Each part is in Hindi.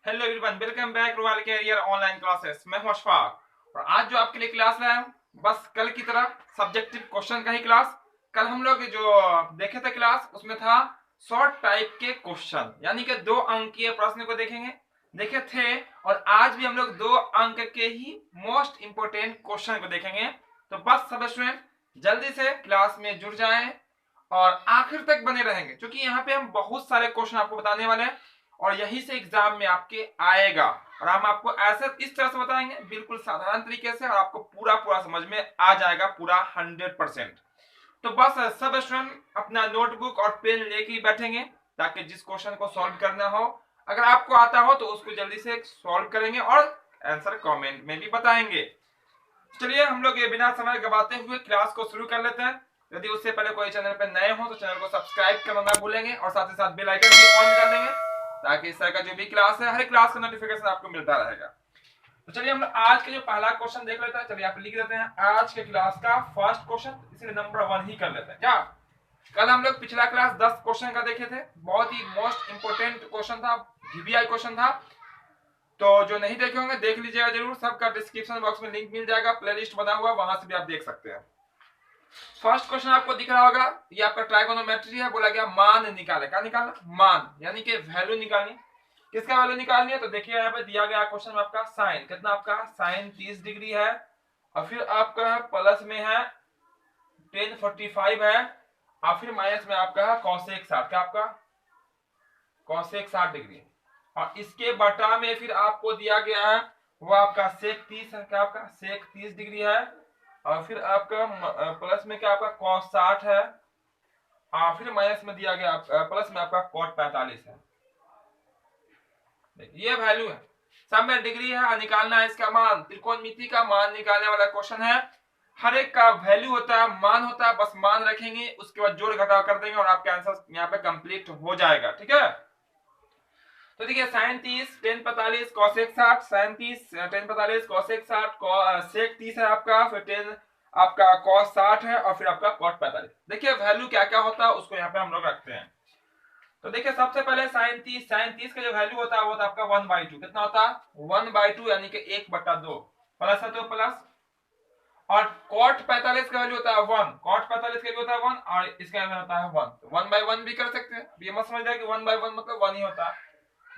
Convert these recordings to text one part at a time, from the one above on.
Hello everyone, welcome back royal career online classes. मैं हूं अशफाक और आज जो आपके लिए क्लास लाया हूं बस कल की तरह सब्जेक्टिव क्वेश्चन का ही क्लास। कल हम लोग जो देखे थे क्लास उसमें था शॉर्ट टाइप के क्वेश्चन, यानी कि 2 अंकीय प्रश्न को देखे थे। और आज भी हम लोग 2 अंक के ही मोस्ट इंपोर्टेंट क्वेश्चन को देखेंगे। तो बस सब स्टूडेंट जल्दी से क्लास में जुड़ जाएं और आखिर तक बने रहेंगे, क्योंकि यहाँ पे हम बहुत सारे क्वेश्चन आपको बताने वाले हैं और यही से एग्जाम में आपके आएगा। और हम आपको ऐसे इस तरह से बताएंगे बिल्कुल साधारण तरीके से, और आपको पूरा पूरा समझ में आ जाएगा, पूरा 100%। तो बस सब स्टूडेंट अपना नोटबुक और पेन लेके ही बैठेंगे, ताकि जिस क्वेश्चन को सॉल्व करना हो, अगर आपको आता हो तो उसको जल्दी से सॉल्व करेंगे और आंसर कमेंट में भी बताएंगे। चलिए हम लोग ये बिना समय गवाते हुए क्लास को शुरू कर लेते हैं। यदि उससे पहले कोई चैनल पर नए हो तो चैनल को सब्सक्राइब करना ना भूलेंगे और साथ ही साथ बेल आइकन भी ऑन कर देंगे, ताकि इस तरह का जो भी क्लास है हर क्लास का नोटिफिकेशन आपको मिलता रहेगा। तो चलिए हम आज के जो पहला क्वेश्चन देख लेते हैं। चलिए आप लिख देते हैं आज के क्लास का फर्स्ट क्वेश्चन, इसलिए नंबर 1 ही कर लेते हैं। क्या कल हम लोग पिछला क्लास 10 क्वेश्चन का देखे थे, बहुत ही मोस्ट इंपोर्टेंट क्वेश्चन था, वीवीआई क्वेश्चन था। तो जो नहीं देखे होंगे देख लीजिएगा जरूर, सबका डिस्क्रिप्शन बॉक्स में लिंक मिल जाएगा, प्लेलिस्ट बना हुआ, वहां से भी आप देख सकते हैं। फर्स्ट क्वेश्चन आपको दिख रहा होगा, ये आपका ट्राइगोनोमेट्री है। बोला गया मान निकाले, क्या निकालना? मान, यानी कि वैल्यू निकालनी। किसका वैल्यू निकालनी है? तो देखिए यहाँ पे दिया गया क्वेश्चन में आपका साइन कितना, आपका साइन 30 डिग्री है, और फिर आपका प्लस में है टेन 45 है, और फिर माइनस में आपका है कॉसेक 60, क्या आपका कॉसेक 60 डिग्री। और इसके बटा में फिर आपको दिया गया है वो आपका सेक 30 है, क्या आपका सेक 30 डिग्री है, और फिर आपका प्लस में क्या आपका कॉस 60 है, और फिर माइनस में दिया गया प्लस में आपका कॉट 45 है। ये वैल्यू है, सब में डिग्री है और निकालना है इसका मान। त्रिकोणमिति का मान निकालने वाला क्वेश्चन है। हर एक का वैल्यू होता है, मान होता है, बस मान रखेंगे, उसके बाद जोड़ घटाव कर देंगे और आपका आंसर यहाँ पे कंप्लीट हो जाएगा। ठीक है, तो देखिए sine 30 tan 45 cosec 60, sine 30 tan 45 cosec 60, sec 30 है आपका, फिर टेन आपका कॉस 60 है, और फिर आपका कॉट 45। देखिए वैल्यू क्या क्या होता है उसको यहाँ पे हम लोग रखते हैं। तो देखिए सबसे पहले साइन 30 का जो वैल्यू होता है वो होता है आपका 1/2। कितना होता है? 1/2, यानी कि 1/2 प्लस है तो प्लस। और कॉट 45 का वैल्यू होता है 1, कॉट 45 का वैल्यू होता है 1, और इसका वैल्यू होता है 1। तो 1/1 भी कर सकते हैं, ये मत समझ जाए कि 1/1 मतलब 1 ही होता है।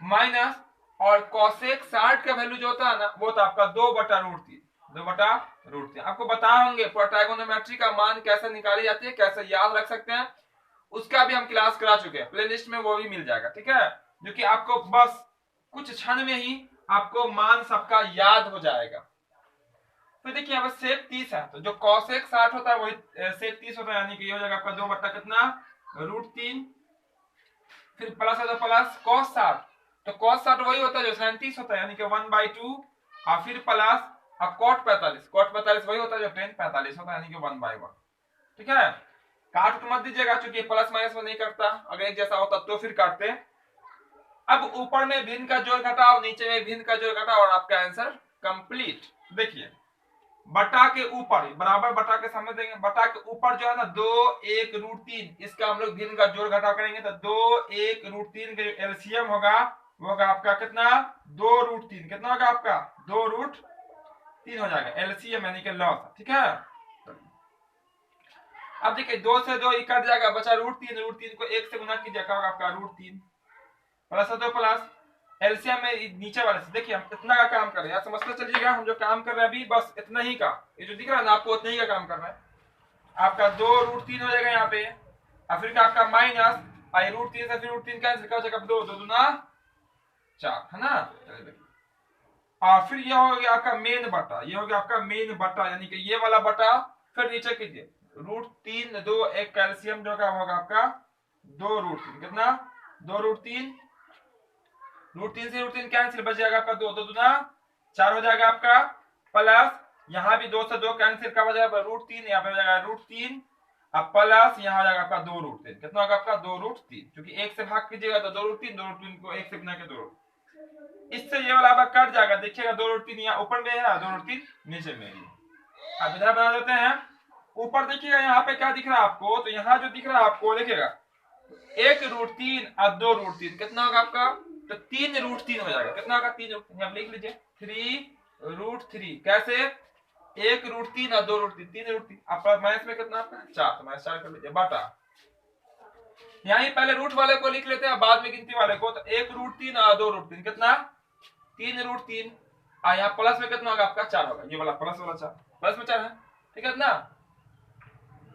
माइनस, और कॉसेक 60 का वैल्यू जो होता है ना वो था आपका 2/√3, 2/√3। आपको बताए होंगे ट्राइगोनोमेट्री का मान कैसे निकाली जाती है, कैसे याद रख सकते हैं, उसका भी हम क्लास करा चुके हैं, प्लेलिस्ट में वो भी मिल जाएगा। ठीक है, जो कि आपको बस कुछ क्षण में ही आपको मान सबका याद हो जाएगा। तो देखिए यहाँ पर सेक 30 है, तो जो कॉसेक 60 होता है वही सेक 30 होता है, यानी कि ये हो जाएगा आपका 2 बट्टा कितना √3, फिर प्लस है तो प्लस कॉस 60, तो कॉस 60 वही होता है जो साइन 30 होता है, यानी कि 1/2, और फिर प्लस और कॉट 45 वही होता है जो टेन 45 होता है, यानी कि 1/1। ठीक है, काट तो मत दीजिएगा, चूंकि प्लस माइनस में नहीं करता, अगर एक जैसा होता तो फिर काटते। अब ऊपर में भिन्न का जोड़ घटाओ, नीचे में भिन्न का जोड़ घटाओ, और आपका आंसर कंप्लीट। देखिए बटा के ऊपर बराबर बटा के सामने देंगे, बटा के ऊपर जो है ना 2 1 √3, इसका हम लोग भिन्न का जोड़ घटाव करेंगे, तो 2 1 √3 का एलसीएम होगा वो होगा आपका कितना 2√3, कितना होगा आपका 2√3 हो जाएगा एलसीएम, यानी कि लॉस। ठीक है, अब देखिए 2 से 2 कट जाएगा, बचा √3 को 1 से गुना कीजिए, क्या होगा आपका √3, प्लस है तो प्लस एलसीएम में नीचे वाले से। देखिए हम इतना का काम कर रहे हैं, समझते चलिएगा, हम जो काम कर रहे हैं अभी बस इतना ही का, ये जो दिख रहा है ना आपको उतना ही का काम करना है। आपका 2√3 हो जाएगा यहाँ पे, और फिर आपका माइनस √3 से फिर √3 कैंसिल कर हो जाएगा, 2 2 दूना 4 है ना। और फिर ये हो गया आपका मेन बटा, ये हो गया आपका मेन बटा, यानी कि ये वाला बटा, फिर नीचे कीजिए √3 2 एक कैल्शियम जो होगा आपका 2√3, कितना 2√3, √3 से √3 कैंसिल, बच जाएगा आपका 2 2 दूना 4 हो जाएगा आपका, प्लस यहाँ भी 2 से 2 कैंसिल का हो जाएगा √3, यहाँ पे हो जाएगा √3, अब प्लस यहाँ हो जाएगा आपका 2√3, कितना होगा आपका 2√3, क्योंकि 1 से भाग कीजिएगा तो 2√3, 2√3 को 1 से गुना के 2, इससे ये वाला आपका कट जाएगा। देखिएगा 2√3 यहाँ ऊपर में है, 2√3 नीचे में है। अब इधर बना देते हैं, ऊपर देखिएगा यहाँ पे क्या दिख रहा है आपको, तो यहाँ जो दिख रहा है आपको देखिएगा 1√3 और 2√3, कितना होगा आपका तो 3√3 हो जाएगा। कितना होगा? 3√3। आप लिख लीजिए 3√3। कैसे? 1√3 और 2√3, 3√3। आपका माइनस में कितना आपका 4, तो माइनस 4 कर लीजिए बटा। यहीं पहले रूट वाले को लिख लेते हैं, बाद में गिनती वाले को। तो 1√3 और 2√3 कितना? 3√3। और यहाँ प्लस में कितना होगा आपका? 4 होगा। ये वाला प्लस वाला 4, प्लस में 4 है, ठीक है ना।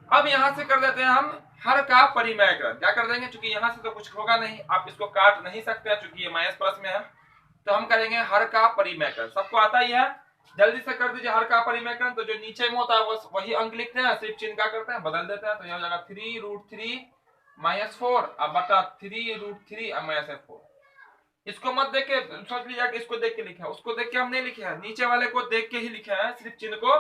अब यहां से कर देते हैं हम हर का परिमेयकरण। क्या कर देंगे? क्योंकि यहां से तो कुछ होगा नहीं, आप इसको काट नहीं सकते हैं क्योंकि ये माइनस प्लस में है। तो हम करेंगे हर का परिमेयकरण। सबको आता ही है, जल्दी से कर दीजिए हर का परिमेयकरण। तो जो नीचे में होता है बस वही अंक लिखते हैं, सिर्फ चिन्ह क्या करते हैं? बदल देते हैं। तो यह हो जाएगा 3√3 -4 अब बटा 3√3 -4। इसको मत देख के सोच लीजिए कि इसको देख के लिखा है, उसको देख के हम नहीं लिखे हैं, नीचे वाले को देख के ही लिखा है, सिर्फ चिन्ह को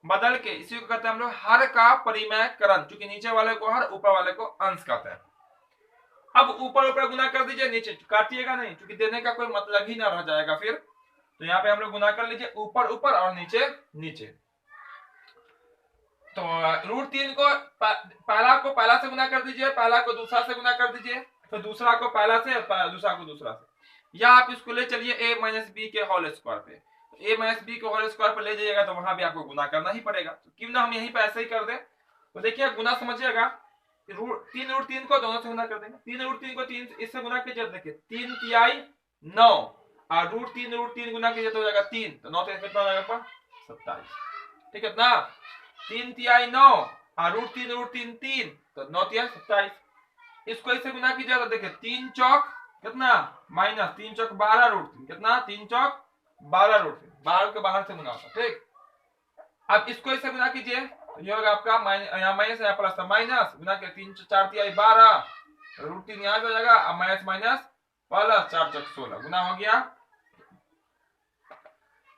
बदल के। इसी को कहते हैं हम लोग हर का परिमेयकरण, क्योंकि नीचे वाले को हर, ऊपर वाले को अंश कहते हैं। अब ऊपर ऊपर गुना कर दीजिए, नीचे काटिएगा नहीं, क्योंकि देने का कोई मतलब ही ना रह जाएगा फिर। तो यहाँ पे हम लोग गुना कर लीजिए, ऊपर ऊपर और नीचे नीचे। तो √3 को पहला को पहला से गुना कर दीजिए, पहला को दूसरा से गुना कर दीजिए, फिर दूसरा को पहला से, दूसरा को दूसरा से। या आप इसको ले चलिए a - b के होल स्क्वायर पे। a - b के होल स्क्वायर पे ले जाइएगा तो वहां भी आपको गुना करना ही पड़ेगा। तो क्यों ना हम यहीं पे ऐसे ही कर दें। तो देखिए गुना समझिएगा, 3√3 को दोनों से गुना कर देंगे। 3√3 को 3 इससे गुना कीजिए, देखिए 3 तिहाई 9 और √3 गुना कीजिए तो हो जाएगा 3। तो 9 कितना हो जाएगा? 27, ठीक है ना। 3 तिहाई 9 और √3 3, तो 9 तिहाई 27। इसको इससे गुना कीजिए तो देखिए 3 चौक कितना? माइनस 3 चौक 12√3 कितना? 3 चौक 12√3, 12 के बाहर से गुना होता, ठीक। अब इसको इससे गुना कीजिए तो ये होगा आपका यहाँ माइनस यहाँ प्लस, माइनस गुना के 3 4 तिहाई 12, √3 यहाँ पे हो जाएगा। अब माइनस माइनस प्लस 4 चौक 16 गुना हो गया।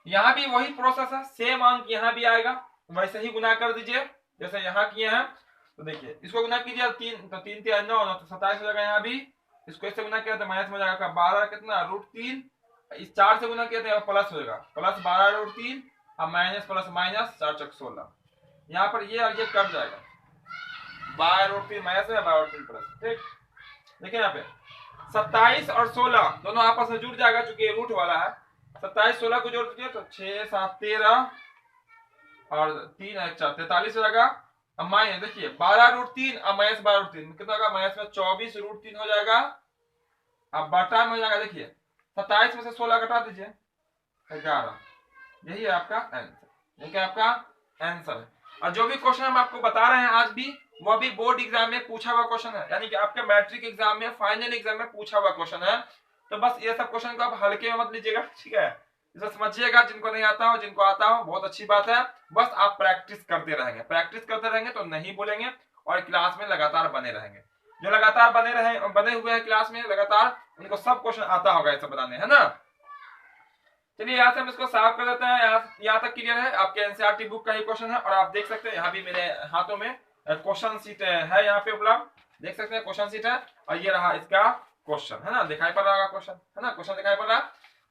यहाँ भी वही प्रोसेस है, सेम अंक यहाँ भी आएगा, वैसे ही गुना कर दीजिए जैसे यहाँ किए हैं। तो देखिए इसको गुना कीजिए 3, तो 3 तिहाई 9 तो 27 हो जाएगा। यहाँ भी इसको इससे गुना किया तो माइनस में जाएगा 12 कितना? √3। इस 4 से गुना किया तो प्लस हो जाएगा, प्लस 12√3 और माइनस प्लस माइनस 4 चौक 16। यहाँ पर ये और ये कट जाएगा, 12√3 माइनस है 12√3 प्लस, ठीक। देखिए यहाँ पे 27 और 16 दोनों आपस में जुड़ जाएगा क्योंकि रूट वाला है। 27 16 को जोड़ दीजिए तो 6 7 13 और 3 1 4 43 हो जाएगा। अब माइनस देखिए 12√3 और माइनस 12√3 कितना होगा? माइनस में 24√3 हो जाएगा। अब बटा में हो जाएगा, देखिए 27 में से 16 घटा दीजिए 11। यही है आपका आंसर, यही आपका आंसर है। और जो भी क्वेश्चन हम आपको बता रहे हैं आज भी, वो भी बोर्ड एग्जाम में पूछा हुआ क्वेश्चन है, यानी कि आपके मैट्रिक एग्जाम में, फाइनल एग्जाम में पूछा हुआ क्वेश्चन है। तो बस ये सब क्वेश्चन को आप हल्के में मत लीजिएगा, ठीक है। इसे समझिएगा, जिनको नहीं आता हो, जिनको आता हो बहुत अच्छी बात है। बस आप प्रैक्टिस करते रहेंगे, प्रैक्टिस करते रहेंगे तो नहीं भूलेंगे और क्लास में लगातार बने रहेंगे। जो लगातार बने हुए हैं क्लास में लगातार, उनको सब क्वेश्चन आता होगा ऐसा बनाने, है ना। चलिए यहाँ से हम इसको साफ कर देते हैं। यहाँ तक क्लियर है, आपके एनसीईआरटी बुक का ही क्वेश्चन है। और आप देख सकते हैं यहाँ भी मेरे हाथों में क्वेश्चन सीट है, यहाँ पे उपलब्ध, देख सकते हैं क्वेश्चन सीट है। और ये रहा इसका क्वेश्चन, है ना, दिखाई पड़ रहा होगा क्वेश्चन, है ना, क्वेश्चन दिखाई पड़ रहा है।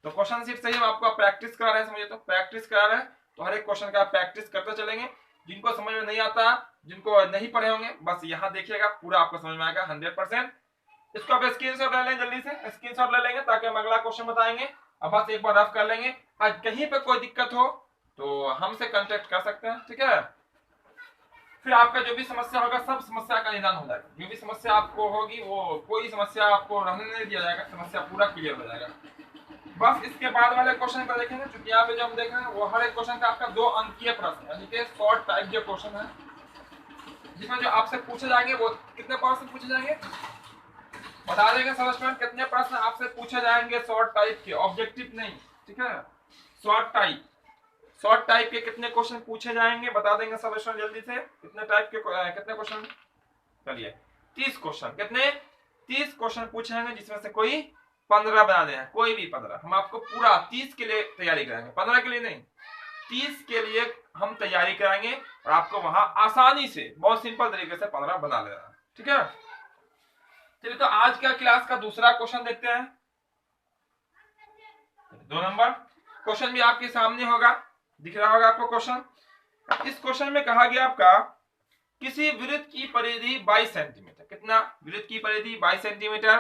तो क्वेश्चन सीट से ही हम आपको प्रैक्टिस करा रहे हैं, समझिए तो प्रैक्टिस करा रहे हैं। तो हर एक क्वेश्चन का प्रैक्टिस करते चलेंगे। जिनको समझ में नहीं आता, जिनको नहीं पढ़े होंगे, बस यहाँ देखिएगा, पूरा आपको समझ में आएगा 100%। इसको आप स्क्रीनशॉट ले लें, जल्दी से स्क्रीनशॉट ले लेंगे ताकि हम अगला क्वेश्चन बताएंगे। अब बस एक बार रफ कर लेंगे। आज कहीं पे कोई दिक्कत हो तो हमसे कांटेक्ट कर सकते हैं, ठीक है। फिर आपका जो भी समस्या होगा, सब समस्या का निदान हो जाएगा। जो भी समस्या आपको होगी, वो कोई समस्या आपको रहने नहीं दिया जाएगा, समस्या पूरा क्लियर हो जाएगा। बस इसके बाद वाले क्वेश्चन को देखेंगे, क्योंकि यहाँ पे जो हम देख रहे हैं वो हर एक क्वेश्चन का आपका 2 अंकीय प्रश्न, यानी कि शॉर्ट टाइप जो क्वेश्चन है, जिसमें जो आपसे पूछे जाएंगे वो कितने प्रश्न पूछे जाएंगे बता देंगे सब स्टूडेंट। कितने प्रश्न आपसे पूछे जाएंगे शॉर्ट टाइप के, ऑब्जेक्टिव नहीं, ठीक है। शॉर्ट टाइप के कितने क्वेश्चन पूछे जाएंगे बता देंगे सब स्टूडेंट जल्दी से। कितने टाइप के कितने क्वेश्चन? चलिए 30 क्वेश्चन। कितने? 30 क्वेश्चन पूछे जाएंगे, जिसमें से कोई 15 बनाने हैं, कोई भी 15। हम आपको पूरा 30 के लिए तैयारी कराएंगे, 15 के लिए नहीं, 30 के लिए हम तैयारी कराएंगे और आपको वहां आसानी से बहुत सिंपल तरीके से 15 बना लेना, ठीक है। चलिए तो आज का क्लास का दूसरा क्वेश्चन देखते हैं। 2 नंबर क्वेश्चन भी आपके सामने होगा, दिख रहा होगा आपको क्वेश्चन। इस क्वेश्चन में कहा गया आपका किसी वृत्त की परिधि 22 सेंटीमीटर, कितना? वृत्त की परिधि 22 सेंटीमीटर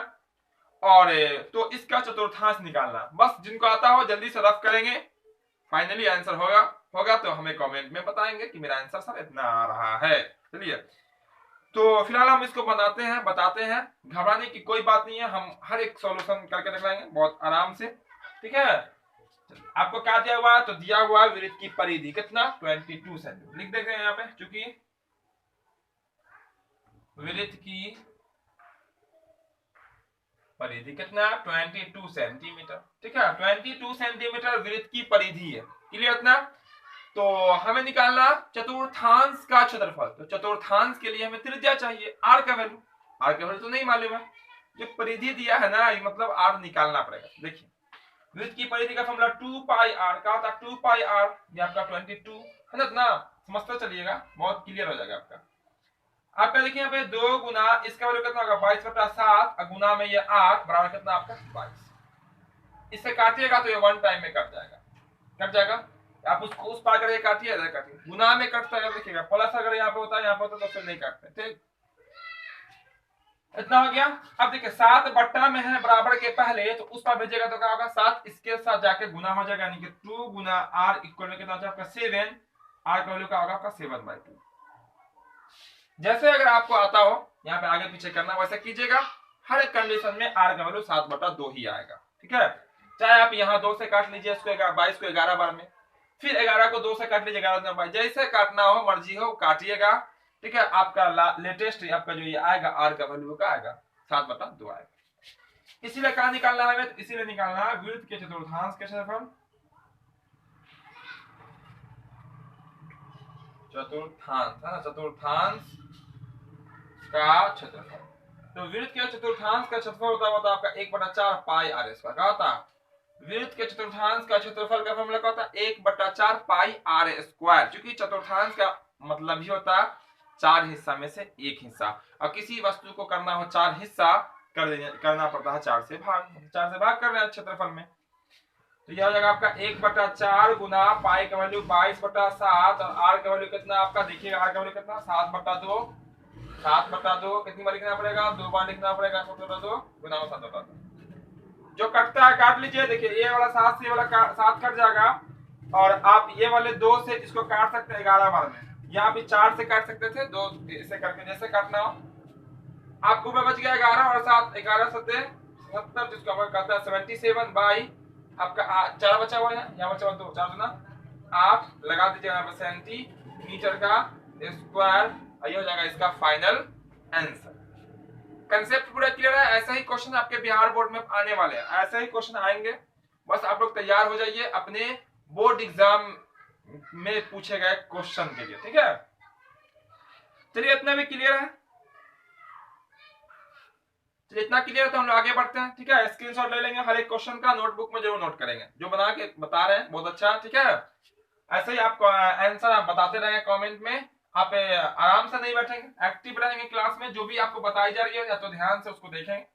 और तो इसका चतुर्थांश निकालना। बस जिनको आता हो जल्दी से रफ करेंगे, फाइनली आंसर होगा तो हमें कमेंट में बताएंगे कि मेरा आंसर सर इतना आ रहा है। चलिए तो फिलहाल हम इसको बताते हैं, घबराने की कोई बात नहीं है, हम हर एक सॉल्यूशन करके दिखाएंगे बहुत आराम से। ठीक है, आपको क्या दिया हुआ है, तो दिया हुआ है वृत्त की परिधि कितना 22 सेंटीमीटर लिख देते हैं यहाँ पे, चूंकि वृत्त की परिधि कितना 22 सेंटीमीटर। ठीक है, 22 सेंटीमीटर वृत्त की परिधि है। क्लियर इतना? तो हमें निकालना चतुर्थांश का क्षेत्रफल। तो चतुर्थांश के लिए हमें त्रिज्या चाहिए, आर का वैल्यू तो नहीं मालूम है, जो परिधि दिया है ना, ये मतलब आर निकालना पड़ेगा। देखिए वृत्त की परिधि का फॉर्मूला 2 पाई आर का होता है, 2 पाई आर ये आपका 22 है ना, इतना समझते चलिएगा, बहुत क्लियर हो जाएगा आपका। आपका देखिए यहाँ पे 2 गुना इसका वैल्यू कितना होगा 22/7 और गुना में ये 8 बराबर कितना आपका 22। इससे काटिएगा तो ये 1 टाइम में कट जाएगा। आप उसको उस पार करके काटिए, इधर काटिए, गुना में कटता है देखिएगा, प्लस अगर यहाँ पे होता है तो फिर नहीं काटते। ठीक, इतना हो गया। अब देखिए 7 बट्टा में है बराबर के पहले, तो उस पर भेजेगा तो क्या होगा 7 इसके साथ जाके गुना हो जाएगा, यानी कि 2 गुना r इक्वल में कितना आपका 7, r का वैल्यू क्या होगा आपका 7/2। जैसे अगर आपको आता हो यहाँ पे आगे पीछे करना वैसे कीजिएगा, हर एक कंडीशन में r का वैल्यू 7/2 ही आएगा। ठीक है, चाहे आप यहाँ 2 से काट लीजिए इसको 22 को 11 बार में, फिर 11 को 2 से काट लीजिए 11 जैसे काटना हो मर्जी हो काटिएगा। ठीक है, आपका लेटेस्ट आपका जो ये आएगा आर का वैल्यू का आएगा 7/2 आएगा। इसीलिए कहा निकालना है, तो इसीलिए निकालना है वृत्त के चतुर्थांश के क्षेत्रफल, चतुर्थांश का क्षेत्रफल। तो वृत्त के चतुर्थांश का क्षेत्रफल होता है आपका 1/4 पाई आर स्क्वायर। क्या होता है वृत्त के चतुर्थांश का क्षेत्रफल का फॉर्मूला क्या होता है 1/4 पाई आर स्क्वायर, क्योंकि चतुर्थांश का मतलब ही होता है 4 हिस्सा में से 1 हिस्सा, और किसी वस्तु को करना हो 4 हिस्सा करना पड़ता है 4 से भाग कर रहे हैं क्षेत्रफल में। तो यह हो जाएगा आपका 1/4 गुना पाई का वैल्यू 22/7 और आर का वैल्यू कितना आपका देखिएगा, आर का वैल्यू कितना 7/2 कितनी बार लिखना पड़ेगा 2 बार लिखना पड़ेगा, 7/2 गुना 7/2। जो कटता है काट लीजिए, देखिए ये वाला 7 से वाला 7 कट जाएगा, और आप ये वाले 2 से इसको काट सकते हैं 11 बार में, यहाँ भी 4 से काट सकते थे, 2 इसे करके जैसे काटना हो। आपको बच गया 11 और 7 11 7 70, जिसको हम कहते हैं 77 बाई आपका 4 बचा हुआ है, यहाँ बचा हुआ 2 4 गुना 8 लगा दीजिए यहाँ पर सेंटीमीटर का स्क्वायर, ये हो जाएगा इसका फाइनल आंसर। कंसेप्ट पूरा क्लियर है? ऐसा ही क्वेश्चन आपके बिहार बोर्ड में आने वाले हैं, ऐसे ही क्वेश्चन आएंगे, बस आप लोग तैयार हो जाइए अपने बोर्ड एग्जाम में पूछे गए क्वेश्चन के लिए। ठीक है, चलिए इतना भी क्लियर है, चलिए इतना क्लियर है तो हम लोग आगे बढ़ते हैं। ठीक है, स्क्रीनशॉट ले लेंगे हर एक क्वेश्चन का, नोटबुक में जरूर नोट करेंगे, जो बना के बता रहे हैं बहुत अच्छा। ठीक है, ऐसे ही आपको आंसर आप बताते रहेंगे कमेंट में, आप आराम से नहीं बैठेंगे, एक्टिव रहेंगे क्लास में, जो भी आपको बताई जा रही है या तो ध्यान से उसको देखेंगे,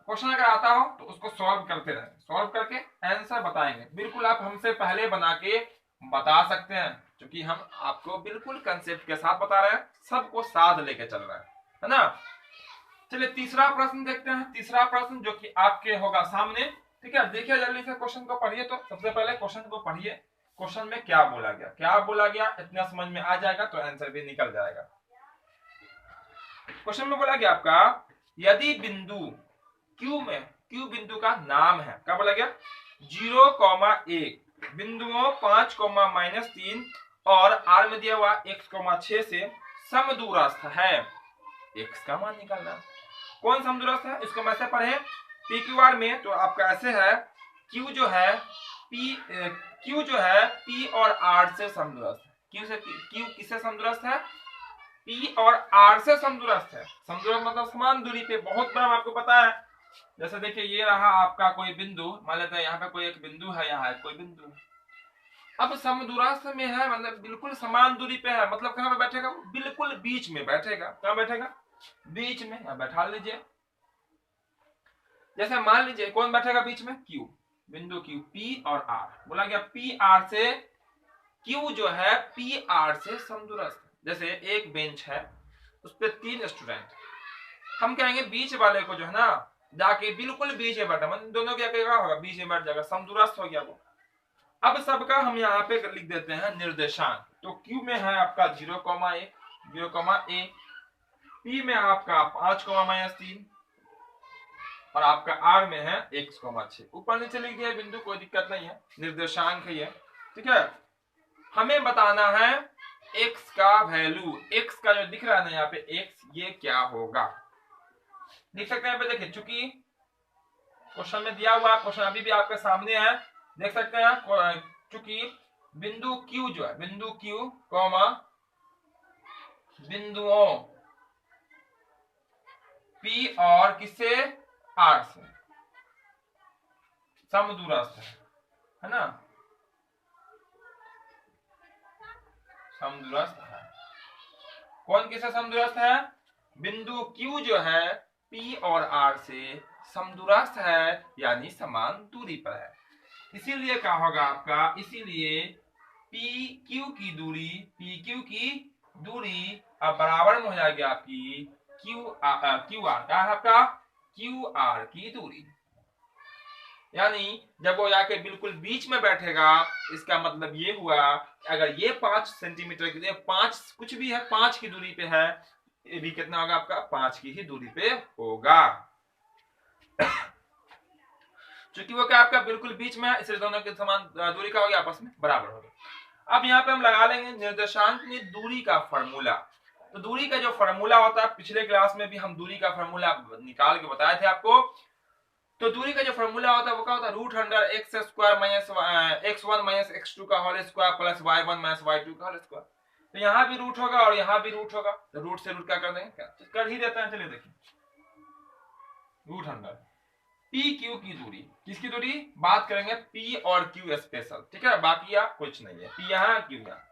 क्वेश्चन अगर आता हो तो उसको सॉल्व करते रहेंगे, सॉल्व करके आंसर बताएंगे। बिल्कुल आप हमसे पहले बना के बता सकते हैं, क्योंकि हम आपको बिल्कुल कंसेप्ट के साथ बता रहे हैं, सबको साथ लेके चल रहा है ना। चलिए तीसरा प्रश्न देखते हैं, तीसरा प्रश्न जो कि आपके होगा सामने। ठीक है, देखिए जल्दी से क्वेश्चन को पढ़िए। तो सबसे पहले क्वेश्चन को पढ़िए, क्वेश्चन में क्या बोला गया इतना समझ में आ जाएगा तो आंसर भी निकल जाएगा। क्वेश्चन में बोला गया आपका यदि बिंदु क्यू बिंदु का नाम है, क्या बोला गया 0,1 बिंदुओं 5,-3 और r में दिया हुआ x,6 से समदूरस्थ है, x का मान निकालना। कौन समदूरस्थ है इसको मैं ऐसे पढ़े PQR में, तो आपका ऐसे है Q जो है P और R से समदूरस्थ है। Q किससे समदूरस्थ है P और R से समदूरस्थ है। समदूरस्थ मतलब समान दूरी पे, बहुत बड़ा आपको पता है। जैसे देखिए ये रहा आपका कोई बिंदु, मान लेते हैं यहाँ पे कोई एक बिंदु है, यहाँ कोई बिंदु है, अब समदूरस्थ में है मतलब बिल्कुल समान दूरी पे है, मतलब कहाँ पे बैठेगा बिल्कुल बीच में बैठेगा। कहाँ बैठेगा बीच में, यहाँ बैठा लीजिए। जैसे मान लीजिए कौन बैठेगा बीच में Q, बिंदु Q P और R, बोला गया PR से Q जो है PR से समदूरस्थ। जैसे एक बेंच है उस पे 3 स्टूडेंट, हम कहेंगे बीच वाले को जो है ना जाके बिल्कुल बीच में बैठा, मतलब दोनों क्या कहेगा होगा, बीच में बैठ जाएगा, समदूरस्थ हो गया वो। अब सबका हम यहाँ पे लिख देते हैं निर्देशांक। तो Q में है आपका 0,1 0,a, P में आपका 5,-3 और आपका R में है 1,6। ऊपर नीचे लिख दिया बिंदु, कोई दिक्कत नहीं है, निर्देशांक है ये, ठीक है। हमें बताना है x का वैल्यू, x का जो दिख रहा है ना यहाँ पे x, ये क्या होगा, लिख सकते हैं यहाँ पे। देखिए चूंकि क्वेश्चन में दिया हुआ, क्वेश्चन अभी भी आपके सामने है, देख सकते हैं। चूंकि बिंदु Q जो है, बिंदु Q कॉमा बिंदुओं P और किससे, R से समदूरस्थ है ना, समदूरस्थ है। कौन किससे समदूरस्थ है, बिंदु Q जो है P और R से समदूरस्थ है, यानी समान दूरी पर है। इसीलिए क्या होगा आपका, इसीलिए PQ की दूरी, PQ की दूरी अब बराबर में हो जाएगी आपकी QR क्या है आपका, QR की दूरी। यानी जब वो जाके बिल्कुल बीच में बैठेगा, इसका मतलब ये हुआ अगर ये 5 सेंटीमीटर के लिए 5 कुछ भी है 5 की दूरी पे है, ये भी कितना होगा आपका 5 की ही दूरी पे होगा। चूंकि वो क्या आपका बिल्कुल बीच में है, इसलिए दोनों के समान दूरी का हो गया, आपस में बराबर हो गया। अब यहाँ पे हम लगा लेंगे निर्देशांक में दूरी का फॉर्मूला। तो दूरी का जो फॉर्मूला होता है, पिछले क्लास में भी हम दूरी का फॉर्मूला निकाल के बताए थे आपको। तो दूरी का जो फॉर्मूला होता है वो क्या होता है, √100x² minus x1 minus x2 का whole square plus y1 minus y2 का होल स्क्वायर। तो यहाँ भी रूट होगा और यहाँ भी रूट होगा, तो रूट से रूट क्या कर देंगे, कर ही देते हैं। चलिए देखिए, √100 PQ की दूरी, किसकी दूरी बात करेंगे, P और Q स्पेशल, ठीक है, बाकी यहाँ कुछ नहीं है, P यहाँ Q यहाँ।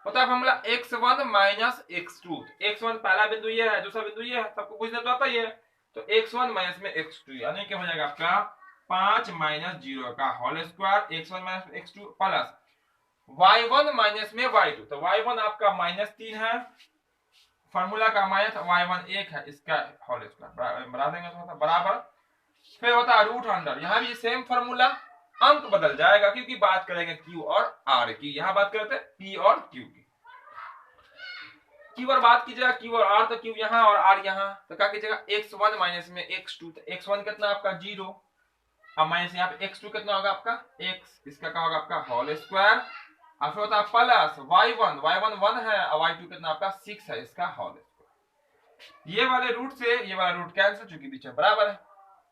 होता है formula x1 minus x2, x1 पहला बिंदु ये है, दूसरा बिंदु ये है, सबको पूछना तो आता ही है। तो x1 माइनस में x2 यानी क्या हो जाएगा आपका 5 माइनस 0 का whole square, x1 minus x2 plus y1 minus में y2। तो y1 आपका -3 है, फॉर्मूला का माइनस y1 1 है, इसका होल स्क्वायर बना देंगे तो बराबर। फिर होता है √100, यहाँ भी सेम फॉर्मूला, अंक बदल जाएगा क्योंकि बात करेंगे Q और R की, यहाँ बात करते हैं P और Q की। Q और बात कीजिएगा, Q और R, तो Q यहाँ और R यहाँ, तो क्या कीजिएगा x1 माइनस में x2, तो x1 कितना आपका 0, अब माइनस यहाँ पे x2 कितना होगा आपका x, इसका क्या होगा आपका होल स्क्वायर, और फिर होता है प्लस y1, y1 1 है और y2 कितना आपका 6 है, इसका होल स्क्वायर। ये वाले रूट से ये वाला रूट कैंसिल, चूंकि बीच में बराबर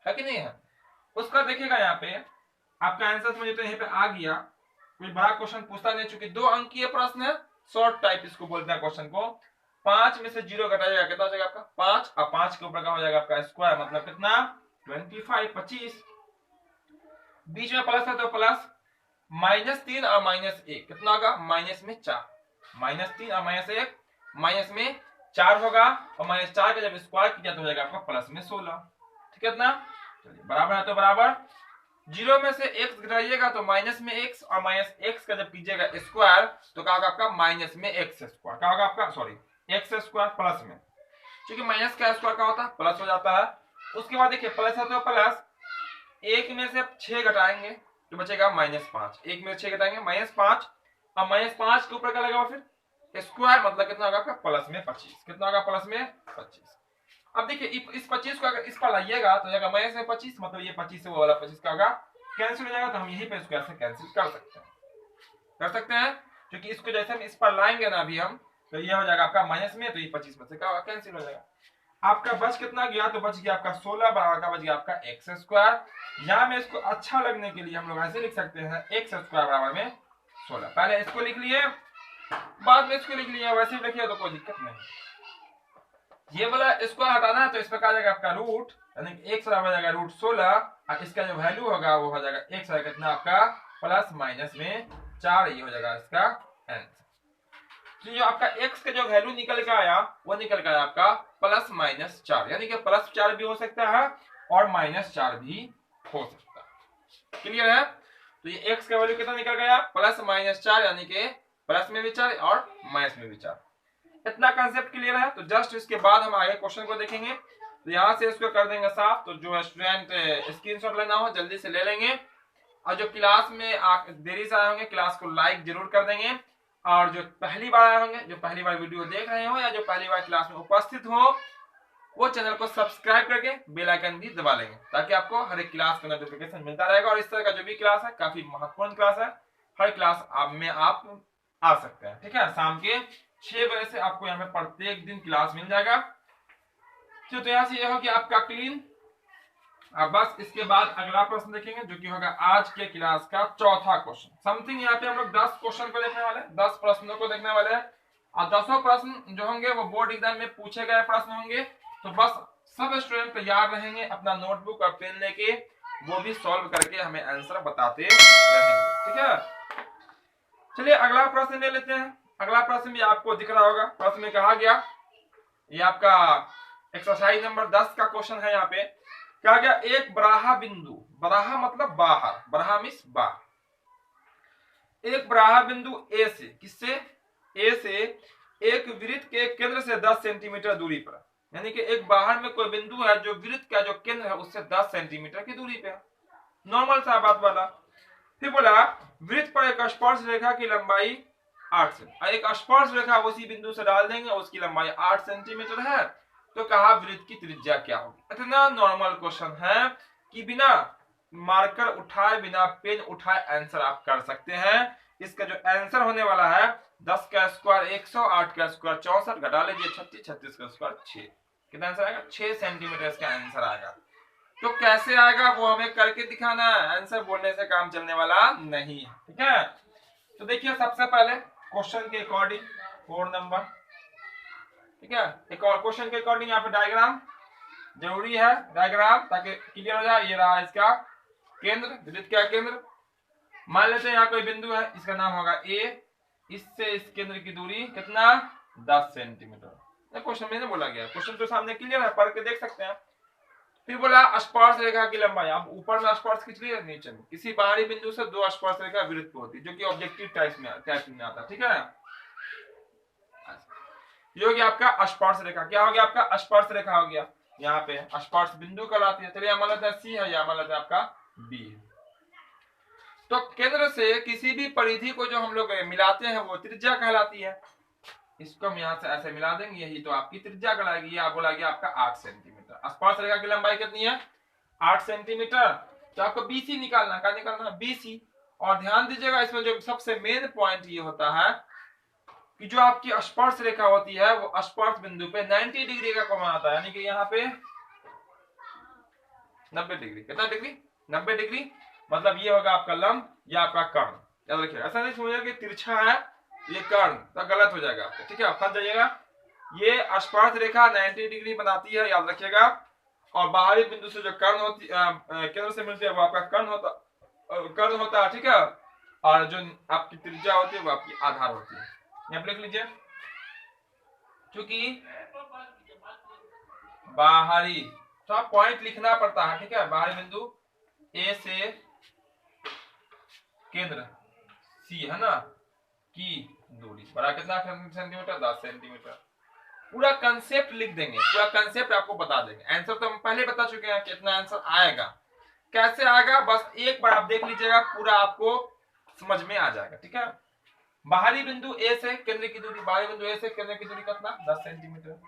है कि नहीं है। उसका देखिएगा यहाँ पे आपका आंसर समझे तो यहाँ पे आ गया, कोई बड़ा क्वेश्चन पूछता नहीं, चूंकि 2 अंक की प्रश्न है, शॉर्ट टाइप इसको बोलते हैं क्वेश्चन को। 5 में से 0 घटाइएगा, कितना हो जाएगा आपका 5, और 5 के ऊपर का हो जाएगा आपका स्क्वायर, मतलब कितना 25 बीच में प्लस है तो प्लस, -3 और -1 कितना होगा माइनस में 4, -3 और -1 माइनस में 4 होगा, और -4 का जब स्क्वायर किया तो हो जाएगा आपका प्लस में 16, ठीक है ना। चलिए बराबर है तो बराबर, 0 में से x घटाइएगा तो माइनस में x, और माइनस x का जब कीजिएगा स्क्वायर तो क्या होगा आपका माइनस में x स्क्वायर, क्या होगा आपका सॉरी x स्क्वायर प्लस में, क्योंकि माइनस का स्क्वायर क्या होता है प्लस हो जाता है। उसके बाद देखिए प्लस है तो प्लस, 1 में से 6 घटाएंगे तो बचेगा -5, 1 में से 6 घटाएंगे -5, और -5 के ऊपर क्या लगेगा फिर स्क्वायर, मतलब कितना होगा आपका प्लस में 25, कितना होगा प्लस में 25। अब देखिए इस 25 को अगर इस पर लाइएगा तो जाएगा माइनस में 25, मतलब ये 25 से वो वाला 25 का होगा कैंसिल हो जाएगा, तो हम यहीं पे स्क्वायर से कैंसिल कर सकते हैं, क्योंकि इसको जैसे हम इस पर लाएंगे ना अभी हम, तो ये हो जाएगा आपका माइनस में, तो ये 25 में से क्या होगा कैंसिल हो जाएगा। आपका बच कितना गया, तो बच गया आपका 16 बराबर का बच गया आपका x स्क्वायर। यहाँ में इसको अच्छा लगने के लिए हम लोग ऐसे लिख सकते हैं x स्क्वायर बराबर में 16, पहले इसको लिख लिए बाद में इसको लिख लिया, वैसे भी लिखिए तो कोई दिक्कत नहीं। ये वाला स्क्वायर हटाना है तो इस पर क्या जाएगा आपका रूट, यानी x बराबर जाएगा √16, और इसका जो वैल्यू होगा वो हो जाएगा x है कितना आपका प्लस माइनस में 4, ये हो जाएगा इसका आंसर। तो जो आपका x का जो वैल्यू निकल के आया वो निकल के आया आपका +-4, यानी कि +4 भी हो सकता है और -4 भी हो सकता है, क्लियर है। तो ये x का वैल्यू कितना निकल गया +-4, यानी कि प्लस में भी 4 और माइनस में भी 4। इतना कंसेप्ट क्लियर है। तो जस्ट इसके बाद हम आगे क्वेश्चन को देखेंगे। तो यहाँ से इसको कर देंगे साफ। तो जो स्टूडेंट स्क्रीनशॉट लेना हो जल्दी से ले लेंगे, और जो क्लास में देरी से आए होंगे क्लास को लाइक जरूर कर देंगे, और जो पहली बार आए होंगे, जो पहली बार वीडियो देख रहे हो या जो पहली बार क्लास में उपस्थित हो, वो चैनल को सब्सक्राइब करके बेल आइकन भी दबा लेंगे, ताकि आपको हर एक क्लास का नोटिफिकेशन मिलता रहेगा। और इस तरह का जो भी क्लास है काफी महत्वपूर्ण क्लास है, हर क्लास में आप आ सकते हैं। ठीक है, शाम के 6 बजे से आपको यहाँ पे प्रत्येक दिन क्लास मिल जाएगा। तो यहाँ से यह हो कि आपका क्लीन। अब बस इसके बाद अगला प्रश्न देखेंगे, जो कि होगा आज के क्लास का चौथा क्वेश्चन। समथिंग यहाँ पे हम लोग 10 क्वेश्चन को देखने वाले हैं, 10 प्रश्नों को देखने वाले हैं, और 10 प्रश्न जो होंगे वो बोर्ड एग्जाम में पूछे गए प्रश्न होंगे। तो बस सब स्टूडेंट तैयार रहेंगे अपना नोटबुक और पेन लेके, वो भी सॉल्व करके हमें आंसर बताते रहेंगे। ठीक है, चलिए अगला प्रश्न ले लेते हैं। अगला प्रश्न भी आपको दिख रहा होगा। प्रश्न में कहा गया, ये आपका एक्सरसाइज नंबर 10 का क्वेश्चन है। यहाँ पे कहा गया, एक बराहा बिंदु, बराहा मतलब बाहर, बराहा मीन्स बाहर, एक बराहा बिंदु ए से, किससे, ए से एक वृत्त के केंद्र से 10 सेंटीमीटर दूरी पर, यानी कि एक बाहर में कोई बिंदु है जो वृत्त का जो केंद्र है उससे 10 सेंटीमीटर की दूरी पे है। नॉर्मल सा बात वाला। फिर बोला वृत्त पर एक स्पर्श रेखा की लंबाई 8 से, एक स्पर्श रेखा उसी बिंदु से डाल देंगे, उसकी लंबाई 8 सेंटीमीटर है। तो कहा वृत्त की त्रिज्या क्या होगी। इतना नॉर्मल क्वेश्चन है कि बिना मार्कर उठाए, बिना पेन उठाए आंसर आप कर सकते हैं। इसका जो आंसर होने वाला है 10 का स्क्वायर 100, 8 का स्क्वायर 64, घटा लीजिए 36, 36 का स्क्वायर 6, कितना आंसर आएगा, 6 सेंटीमीटर इसका आंसर आएगा। तो कैसे आएगा वो हमें करके दिखाना है, आंसर बोलने से काम चलने वाला नहीं है। ठीक है, तो देखिए सबसे पहले क्वेश्चन के अकॉर्डिंग 4 नंबर, ठीक है, एक और क्वेश्चन के अकॉर्डिंग यहाँ पे डायग्राम जरूरी है, डायग्राम, ताकि क्लियर हो जाए। ये रहा इसका केंद्र, वृत्त का केंद्र। मान लेते हैं यहाँ कोई बिंदु है, इसका नाम होगा ए, इससे इस केंद्र की दूरी कितना, 10 सेंटीमीटर। क्वेश्चन में बोला गया, क्वेश्चन तो सामने क्लियर है, पढ़ के देख सकते हैं। फिर बोला स्पर्श रेखा की लंबाई, आप ऊपर में स्पर्श खींच लिए, नीचे में किसी बाहरी बिंदु से 2 स्पर्श रेखा वृत्त पे होती है, जो कि ऑब्जेक्टिव टाइप में आता है। ठीक है, ये हो गया आपका स्पर्श रेखा। क्या हो गया आपका, स्पर्श रेखा हो गया। यहाँ पे स्पर्श बिंदु कहलाती है। चलिए मान लेते हैं सी है, या मान लेते हैं आपका बी है। तो केंद्र से किसी भी परिधि को जो हम लोग मिलाते हैं वो त्रिज्या कहलाती है। इसको हम यहाँ से ऐसे मिला देंगे, यही तो आपकी त्रिज्या कहलाएगी। ये बोला गया आपका 8 सेंटीमीटर। स्पर्श रेखा की लंबाई कितनी है, 8 सेंटीमीटर। तो आपको बीसी निकालना, क्या निकालना है, बीसी। और ध्यान दीजिएगा इसमें जो सबसे मेन पॉइंट ये होता है कि जो आपकी स्पर्श रेखा होती है वो स्पर्श बिंदु पे 90 डिग्री का कोण आता है, यानी कि यहाँ पे 90 डिग्री। कितना डिग्री, 90 डिग्री। मतलब ये होगा आपका लंब, या आपका कर्ण। याद रखिएगा, ऐसा नहीं समझिएगा कि तिरछा है ये कर्ण, तो गलत हो जाएगा आपको। ठीक है, आप फंस जाइएगा। ये स्पर्श रेखा 90 डिग्री बनाती है, याद रखिएगा। और बाहरी बिंदु से जो कर्ण होती केंद्र से मिलती है वो आपका कर्ण होता है। ठीक है, और जो आपकी त्रिज्या होती है वो आपकी आधार होती है। यहाँ पे लिख लीजिए, क्योंकि बाहरी, तो आप पॉइंट लिखना पड़ता है। ठीक है, बाहरी बिंदु ए से केंद्र सी है ना की दूरी बड़ा कितना सेंटीमीटर, 10 सेंटीमीटर। पूरा कंसेप्ट लिख देंगे, पूरा कंसेप्ट आपको बता देंगे। आंसर तो हम पहले बता चुके हैं कितना आंसर आएगा, कैसे आएगा, बस एक बार आप देख लीजिएगा, पूरा आपको समझ में आ जाएगा। ठीक है, बाहरी बिंदु ए से केंद्र की दूरी, बाहरी बिंदु ए से केंद्र की दूरी कितना, 10 सेंटीमीटर।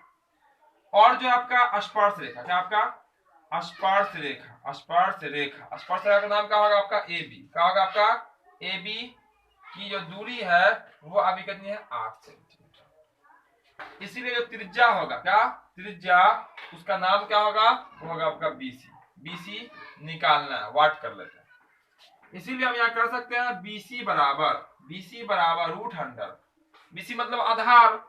और जो आपका स्पर्श रेखा, क्या आपका स्पर्श रेखा, स्पर्श रेखा, स्पर्श रेखा का नाम क्या होगा आपका ए बी। क्या होगा आपका ए बी की जो दूरी है वो अभी कितनी है, 8 सेंटीमीटर। इसीलिए जो त्रिज्या होगा, क्या त्रिज्या, उसका नाम क्या होगा, वो होगा आपका बीसी। बीसी निकालना है, वाट कर लेते हैं। इसीलिए हम यहाँ कर सकते हैं बीसी बराबर √100। बीसी मतलब आधार,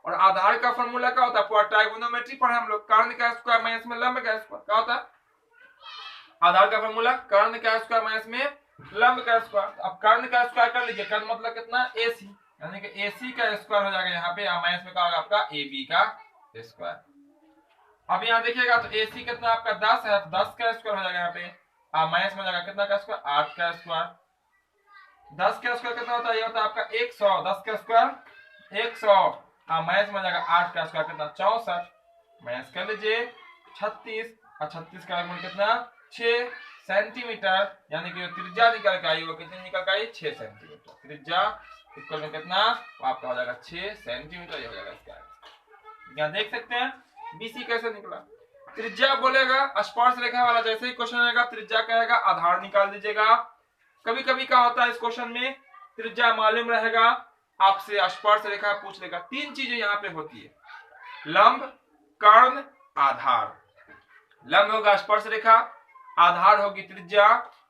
और आधार का फॉर्मूला क्या होता है, पूरा ट्राइगोनोमेट्री पढ़े हम लोग। कर्ण का स्क्वायर माइनस में लंब का स्क्वायर, क्या होता है आधार का फॉर्मूला, कर्ण का स्क्वायर माइनस में लंब का स्क्वायर। अब कर्ण का स्क्वायर कर लीजिए, कर्ण मतलब कितना, एसी, यानी कि एसी का स्क्वायर हो जाएगा यहाँ पे, माइनस में क्या होगा आपका एबी का स्क्वायर। अब यहाँ देखिएगा तो एसी कितना आपका 10 है, 10 का स्क्वायर हो जाएगा यहाँ पे, माइनस में जाएगा कितना का स्क्वायर, 8 का स्क्वायर। 10 का स्क्वायर कितना होता है, ये होता है आपका 100, 10 का स्क्वायर 100, माइनस में जाएगा 8 का स्क्वायर कितना, 64। माइनस कर लीजिए, 36 और 36 का वर्गमूल कितना 6 सेंटीमीटर, यानी कि त्रिज्या निकल के आई वो कितनी निकल के आई 6 सेंटीमीटर। त्रिज्या इक्वल में कितना आपका हो जाएगा 6 सेंटीमीटर, ये हो जाएगा इसका। यहाँ देख सकते हैं बीसी कैसे निकला। त्रिज्या बोलेगा स्पर्श रेखा वाला जैसे ही क्वेश्चन आएगा त्रिज्या कहेगा आधार निकाल दीजिएगा। कभी कभी क्या होता है इस क्वेश्चन में त्रिज्या मालूम रहेगा, आपसे स्पर्श रेखा पूछ लेगा। तीन चीजें यहाँ पे होती है, लंब, कर्ण, आधार। लंब होगा स्पर्श रेखा, आधार होगी त्रिज्या,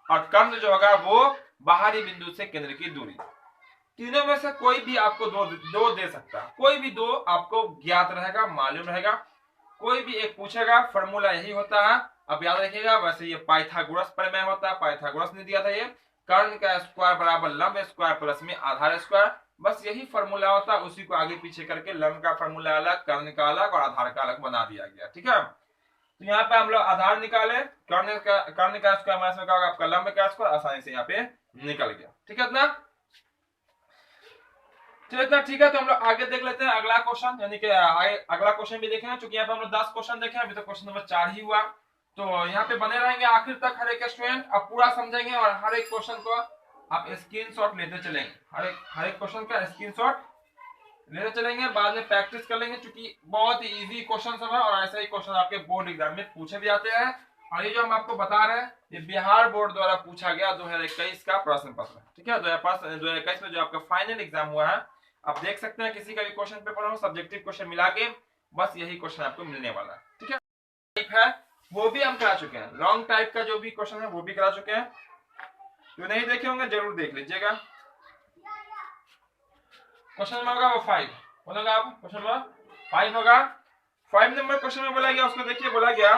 और कर्ण जो होगा वो बाहरी बिंदु से केंद्र की दूरी। तीनों में से कोई भी आपको दो दे सकता है, कोई भी दो आपको ज्ञात रहेगा, मालूम रहेगा। कोई भी एक पूछेगा, फॉर्मूला यही होता है, अब याद रखिएगा। वैसे ये पाइथागोरस प्रमेय होता है, पाइथागोरस ने दिया था ये, कर्ण का स्क्वायर बराबर लंब स्क्वायर प्लस में आधार स्क्वायर। बस यही फॉर्मूला होता है, उसी को आगे पीछे करके लंब का फॉर्मूला अलग, कर्ण का अलग और आधार का अलग बना दिया गया। ठीक है, तो यहाँ पे हम लोग आधार निकाले, कर्ण का स्क्वायर माइनस में क्या होगा आपका लंब का स्क्वायर, आसानी से यहाँ पे निकल गया। ठीक है इतना, चलिए इतना ठीक है। तो हम लोग आगे देख लेते हैं अगला क्वेश्चन, यानी कि अगला क्वेश्चन भी देखेंगे। चूंकि यहाँ पे हम लोग 10 क्वेश्चन देखे, अभी तो क्वेश्चन नंबर 4 ही हुआ, तो यहाँ पे बने रहेंगे आखिर तक। हर एक स्टूडेंट अब पूरा समझेंगे और हर एक क्वेश्चन को आप स्क्रीनशॉट लेते चलेंगे, हर एक क्वेश्चन का स्क्रीनशॉट लेते चलेंगे, बाद में प्रैक्टिस कर लेंगे। चूंकि बहुत ही इजी क्वेश्चन सब है और ऐसे ही क्वेश्चन आपके बोर्ड एग्जाम में पूछे भी जाते हैं। और ये जो हम आपको बता रहे हैं ये बिहार बोर्ड द्वारा पूछा गया 2021 का प्रश्न पत्र। ठीक है, 2021 में जो आपका फाइनल एग्जाम हुआ है, आप देख सकते हैं किसी का भी क्वेश्चन पेपर हो, सब्जेक्टिव क्वेश्चन मिला के बस यही क्वेश्चन आपको मिलने वाला है। ठीक है, टाइप है वो भी हम करा चुके हैं, लॉन्ग टाइप का जो भी क्वेश्चन है वो भी करा चुके हैं। जो नहीं देखे होंगे जरूर देख लीजिएगा। क्वेश्चन नंबर होगा वो 5 बोलेगा आप, क्वेश्चन नंबर 5 होगा। 5 नंबर क्वेश्चन में बोला गया, उसको देखिए बोला गया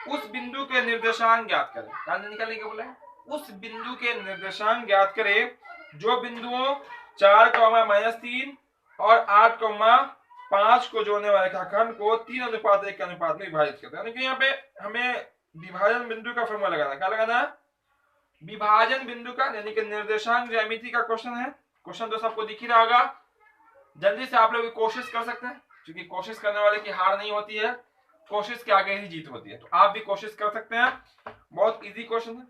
उस बिंदु के निर्देशांक ज्ञात करें। क्या निकालने का बोला है, उस बिंदु के निर्देशांक ज्ञात करें जो बिंदुओं 4,-3 और 8,5 को जोड़ने वाले रेखाखंड को 3:1 के अनुपात में विभाजित करते हैं। यानी कि यहाँ पे हमें विभाजन बिंदु का फॉर्मूला लगाना, क्या लगाना है विभाजन बिंदु का, यानी कि निर्देशांक ज्यामिति का क्वेश्चन है। क्वेश्चन तो सबको दिख ही रहा होगा, जल्दी से आप लोग कोशिश कर सकते हैं, क्योंकि कोशिश करने वाले की हार नहीं होती है, कोशिश के आगे ही जीत होती है। तो आप भी कोशिश कर सकते हैं, बहुत इजी क्वेश्चन है।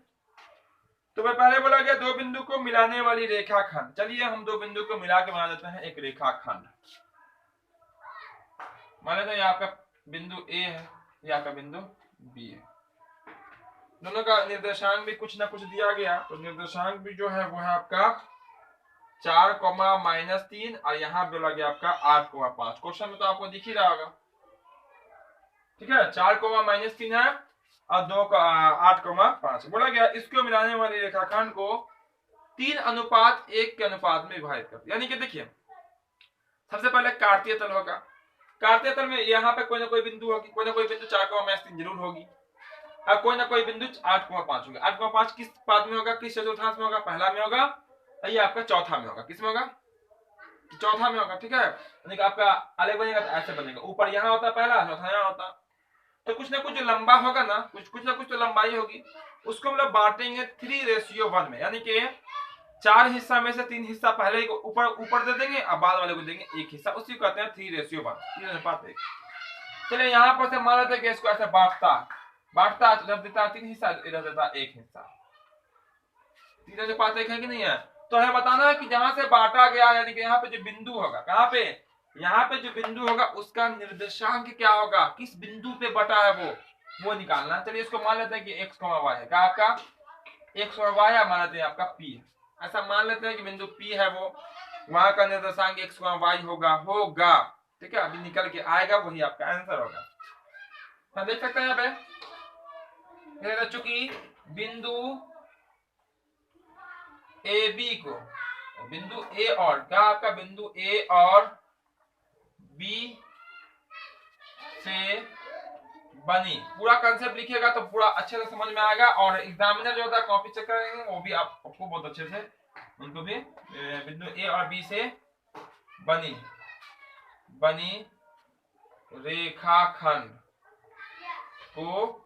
तो मैं पहले बोला गया दो बिंदु को मिलाने वाली रेखाखंड। चलिए हम दो बिंदु को मिला के बना देते हैं एक रेखाखंड। मान लेते हैं यहाँ का बिंदु ए है, यहाँ का बिंदु बी है, दोनों का निर्देशांक भी कुछ ना कुछ दिया गया। तो निर्देशांक भी जो है वो है आपका 4,-3 और यहाँ बोला गया आपका 8,5। क्वेश्चन में तो आपको दिख ही रहा होगा। ठीक है, 4,-3 है और 8,5 बोला गया। इसको मिलाने वाली रेखाखंड को 3:1 के अनुपात में विभाजित कर। यानी कि देखिए सबसे पहले कार्तीय तल होगा, कार्तीय तल में यहाँ पे कोई ना कोई बिंदु होगी, कोई ना कोई बिंदु 4,3 जरूर होगी, और कोई ना कोई बिंदु 8,5 होगा। 8,5 किस पाद में होगा, किस चतुर्थांश में होगा, पहला में होगा, ये आपका चौथा में होगा। किस में होगा, चौथा में होगा। ठीक है, यानी कि आपका अलग बनेगा तो ऐसे बनेगा, ऊपर यहाँ होता पहला, चौथा यहाँ होता। तो कुछ ना कुछ जो लंबा होगा ना, कुछ ना कुछ तो लंबाई होगी, उसको हम लोग बांटेंगे 3:1 में। यानी कि 4 हिस्सा में से 3 हिस्सा पहले ही ऊपर दे देंगे और बाद वाले को देंगे 1 हिस्सा, उसी को कहते हैं 3:1, 3:1। चलिए यहाँ पर से मान लेते हैं कि इसको ऐसे बांटता जब देता 3 हिस्सा, इधर देता 1 हिस्सा। 3:1 है कि नहीं है। तो हमें बताना है कि जहां से बांटा गया, यानी कि यहाँ पे जो बिंदु होगा, कहाँ पे, यहाँ पे जो बिंदु होगा उसका निर्देशांक क्या होगा, किस बिंदु पे बटा है वो निकालना। चलिए इसको मान लेते हैं कि x, y है, क्या आपका x और y है, मान लेते हैं आपका p है। ऐसा मान लेते हैं कि बिंदु p है, वो वहां का निर्देशांक x, y होगा। ठीक है, अभी निकल के आएगा, वही आपका आंसर होगा। हम देख सकते हैं यहाँ पे चूंकि बिंदु ए बी को, बिंदु ए और क्या आपका बिंदु ए और बी से बनी, पूरा कंसेप्ट लिखिएगा तो पूरा अच्छे से समझ में आएगा। और एग्जामिनर जो होता है कॉपी चेक करेंगे, वो भी आपको बहुत अच्छे से उनको भी बिंदु ए और बी से बनी रेखाखंड को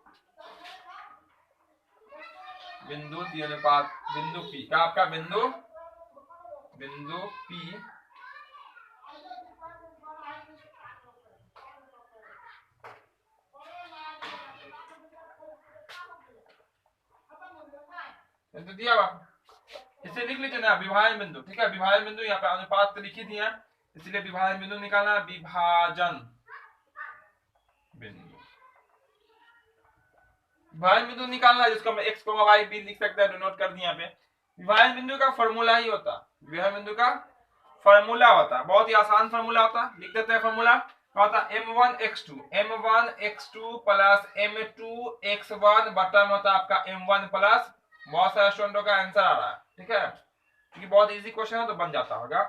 बिंदु 3:1 बिंदु P, क्या आपका बिंदु P तो दिया हुआ, इसे लिख लीजिए ना विभाजन बिंदु, ठीक है। विभाजन बिंदु यहाँ पे अनुपात तो लिख ही दिया, इसलिए विभाजन बिंदु निकालना, विभाजन बिंदु, विभाजन बिंदु निकालना है, जिसको हम x, y भी लिख सकते हैं, नोट कर दिया यहाँ पे। विभाजन बिंदु का फॉर्मूला ही होता, विभाजन बिंदु का फॉर्मूला होता, बहुत ही आसान फॉर्मूला होता, लिख देते हैं फॉर्मूला। क्या होता है, m1x2 प्लस m2x1 बटा में होता है आपका m1 प्लस, बहुत सारे स्टूडेंटों का आंसर आ रहा है, ठीक है, क्योंकि बहुत इजी क्वेश्चन है तो बन जाता होगा।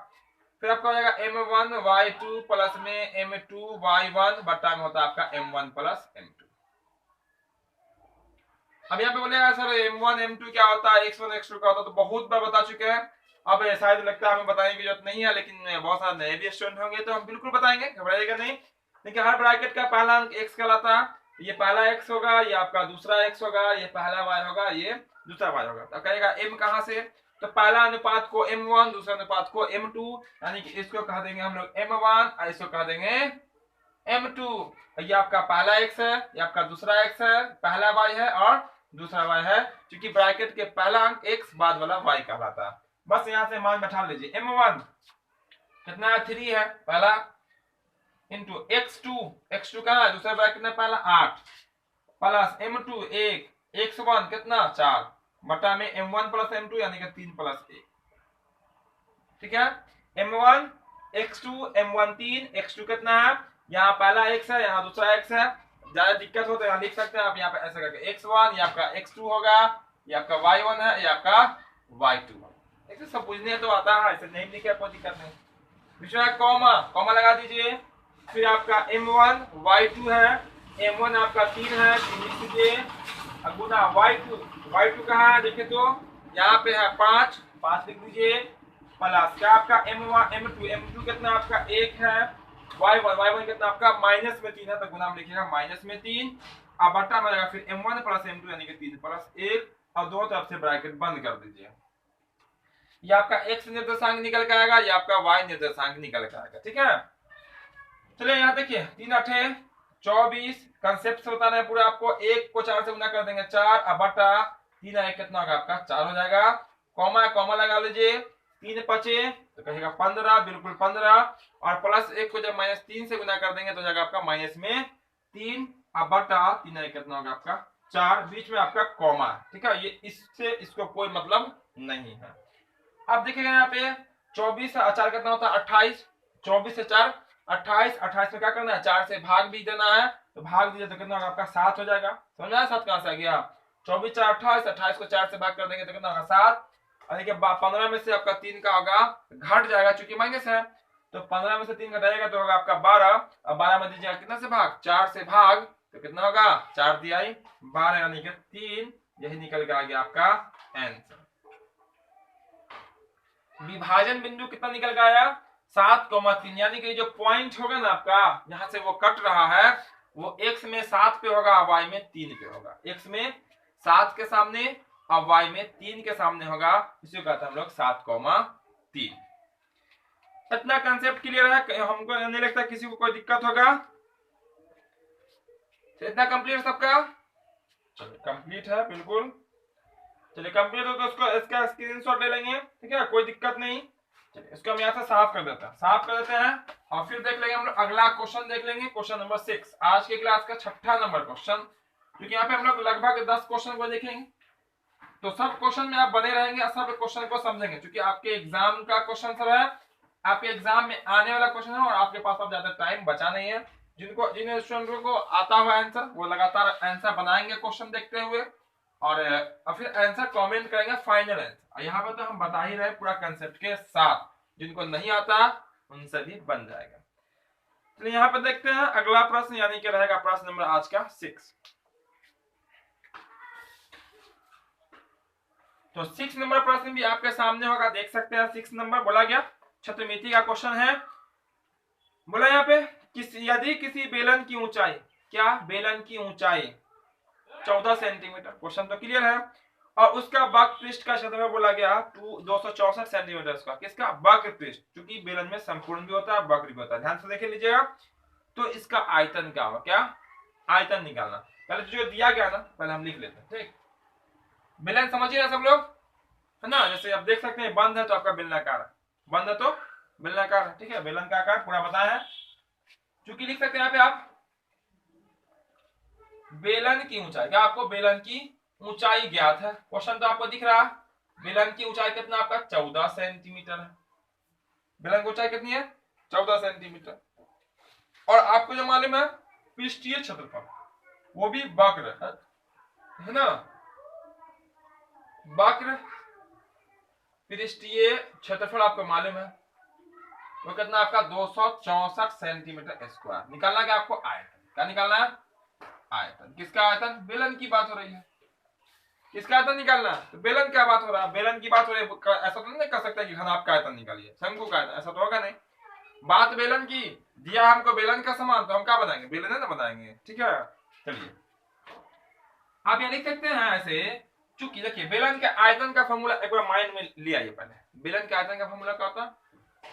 फिर आपका हो जाएगा m1y2 प्लस में m2y1 बटा में होता है आपका m1 प्लस m2। अब यहाँ पे बोलेगा सर m1 m2 क्या होता है, x1 x2 क्या होता है, तो बहुत बार बता चुके हैं, अब शायद लगता है हमें बताने की जरूरत नहीं है, लेकिन बहुत सारे नए भी स्टूडेंट होंगे तो हम बिल्कुल बताएंगे, घबराइएगा नहीं। देखिए हर ब्रैकेट का पहला अंक x कहलाता है, ये पहला x होगा, ये आपका दूसरा x होगा, ये पहला y होगा, ये दूसरा y होगा। तो कहेगा m कहां से, तो पहला अनुपात को m1, दूसरा अनुपात को m2, यानी कि इसको कह देंगे हम लोग m1 और इसको कह देंगे m2। ये आपका पहला x है, ये आपका दूसरा x है, पहला y है और दूसरा y है, क्योंकि ब्रैकेट के पहला अंक x बाद वाला y कहलाता है। बस यहां से मान बैठा लीजिए, m1 कितना है, 3 है पहला, इंटू x2 कहां है, दूसरे ब्रैकेट में पहला 8 प्लस m2 1, x1 कितना 4 बटा में m1 प्लस m2 यानी कि 3 प्लस 1, ठीक है। m1 x2 m1 3, x2 कितना है, यहाँ पहला x है, यहाँ दूसरा x है, ज्यादा दिक्कत हो तो यहाँ लिख सकते हैं आप, यहाँ पे ऐसा करके x1, ये आपका x2 होगा, ये आपका y1 है, ये आपका y2 है। ऐसे सब बुझने तो आता है, ऐसे नहीं लिखे कोई दिक्कत नहीं। दूसरा कॉमा लगा दीजिए, फिर आपका m1 y2 है, m1 आपका 3 है, 3 लिख दीजिए, गुना y2 कहाँ है देखिए तो यहाँ पे है 5 लिख दीजिए, प्लस क्या आपका m2 कितना आपका 1 है, y1 कितना आपका माइनस में 3 है, तो गुना में लिखिएगा माइनस में 3, अब बटा में फिर m1 प्लस m2 यानी कि 3 प्लस 1, और दोनों तरफ से ब्रैकेट बंद कर दीजिए। ये आपका x निर्देशांक निकल के आएगा, ये आपका y निर्देशांक निकल के आएगा, ठीक है। चलिए यहाँ देखिए 3 8 24, कंसेप्ट से बताना है पूरा आपको, 1 को 4 से गुना कर देंगे 4, अब बटा 3 1 कितना होगा आपका 4 हो जाएगा, कॉमा लगा लीजिए, 3 बचे तो कहेगा 15, बिल्कुल 15, और प्लस 1 को जब -3 से गुना कर देंगे तो जाएगा आपका माइनस में 3, अब बटा 3 1 कितना होगा आपका 4, बीच में आपका कॉमा, ठीक है, ये इससे इसको कोई मतलब नहीं है। अब देखिएगा यहाँ पे 24 से 4 कितना होता है 28, 24 से 4 28, 28 में क्या करना है 4 से भाग भी देना है, तो भाग दीजिए तो कितना होगा आपका 7 हो जाएगा, समझा 7 कहां से आ गया, 24 4 28, 28 को 4 से भाग कर देंगे तो कितना होगा 7, और देखिए 15 में से आपका 3 का होगा घट जाएगा चूंकि माइनस है, तो 15 में से 3 घटाएगा तो होगा आपका 12, और 12 में दीजिएगा कितना से भाग 4 से भाग, तो कितना होगा 4 दिया 12 यानी कि 3, यही निकल के आ गया आपका आंसर। विभाजन बिंदु कितना निकल के आया 7,3, यानी कि जो पॉइंट होगा ना आपका यहां से वो कट रहा है, वो x में 7 पे होगा, y में 3 पे होगा, x में 7 के सामने और y में 3 के सामने होगा, इसी को कहते हैं हम लोग 7,3। इतना कंसेप्ट क्लियर है, हमको नहीं लगता किसी को कोई दिक्कत होगा, तो इतना कंप्लीट सबका, चलिए कंप्लीट है बिल्कुल, चलिए कंप्लीट हो तो उसको इसका स्क्रीनशॉट ले लेंगे, ठीक है, कोई दिक्कत नहीं। चलिए इसको हम यहाँ से साफ कर देते हैं और फिर देख लेंगे हम लोग अगला क्वेश्चन, देख लेंगे क्वेश्चन नंबर 6, आज के क्लास का 6ठा नंबर क्वेश्चन, क्योंकि यहाँ पे हम लोग लगभग 10 क्वेश्चन को देखेंगे, तो सब क्वेश्चन में आप बने रहेंगे, सब क्वेश्चन को समझेंगे, क्योंकि आपके एग्जाम का क्वेश्चन सब है, आपके एग्जाम में आने वाला क्वेश्चन है, और आपके पास अब ज्यादा टाइम बचा नहीं है। जिन स्टूडेंटों को आता हुआ आंसर वो लगातार आंसर बनाएंगे क्वेश्चन देखते हुए, और फिर आंसर कमेंट करेंगे फाइनल आंसर। यहाँ पे तो हम बता ही रहे पूरा कंसेप्ट के साथ, जिनको नहीं आता उनसे भी बन जाएगा। तो यहाँ पे देखते हैं अगला प्रश्न, यानी कि रहेगा प्रश्न नंबर आज का 6। तो 6 नंबर प्रश्न भी आपके सामने होगा, देख सकते हैं 6 नंबर बोला गया, छत्रमिति का क्वेश्चन है। बोला यहाँ पे यदि किसी बेलन की ऊंचाई, क्या बेलन की ऊंचाई 14 सेंटीमीटर, क्वेश्चन तो क्लियर है, और उसका वक्र पृष्ठ का क्षेत्रफल बोला गया 264 सेंटीमीटर का, किसका वक्र पृष्ठ, क्योंकि बेलन में संपूर्ण भी होता है वक्र भी होता है, ध्यान से देख लीजिएगा। तो इसका आयतन क्या होगा, क्या आयतन निकालना, पहले जो दिया गया ना पहले हम लिख लेते हैं, ठीक। बेलन समझिए ना सब लोग, है ना। जैसे आप देख सकते हैं बंद है तो आपका बेलनाकार है, बंद है तो बेलनाकार है, ठीक है। बेलन का आकार पूरा बताया है। चूंकि लिख सकते हैं यहाँ पे आप बेलन की ऊंचाई, क्या आपको बेलन की ऊंचाई ज्ञात है, क्वेश्चन तो आपको दिख रहा है। बेलन की ऊंचाई कितना आपका 14 सेंटीमीटर है। बेलन की ऊंचाई कितनी है 14 सेंटीमीटर। और आपको जो मालूम है पृष्ठीय क्षेत्रफल, वो भी वक्र है ना, वक्र पृष्ठीय क्षेत्रफल आपको मालूम है वो कितना आपका 264 सेंटीमीटर स्क्वायर। निकालना क्या आपको आयतन, क्या निकालना है आयतन। किसका आयतन, बेलन की बात हो रही है, किसका आयतन निकालना है, तो बेलन क्या बात हो रहा है, बेलन की बात हो रही है। ऐसा तो नहीं कर सकता कि घनाभ का आयतन निकालिए, शंकु का आयतन, ऐसा तो होगा नहीं। बात बेलन की, दिया हमको बेलन का समान तो हम क्या बनाएंगे, बेलन है ना बनाएंगे, ठीक है। चलिए आप यहाँ लिख सकते हैं ऐसे, चूंकि देखिए बेलन के आयतन का फॉर्मूला एक बार माइंड में ले आइए पहले। बेलन के आयतन का फॉर्मूला क्या होता है,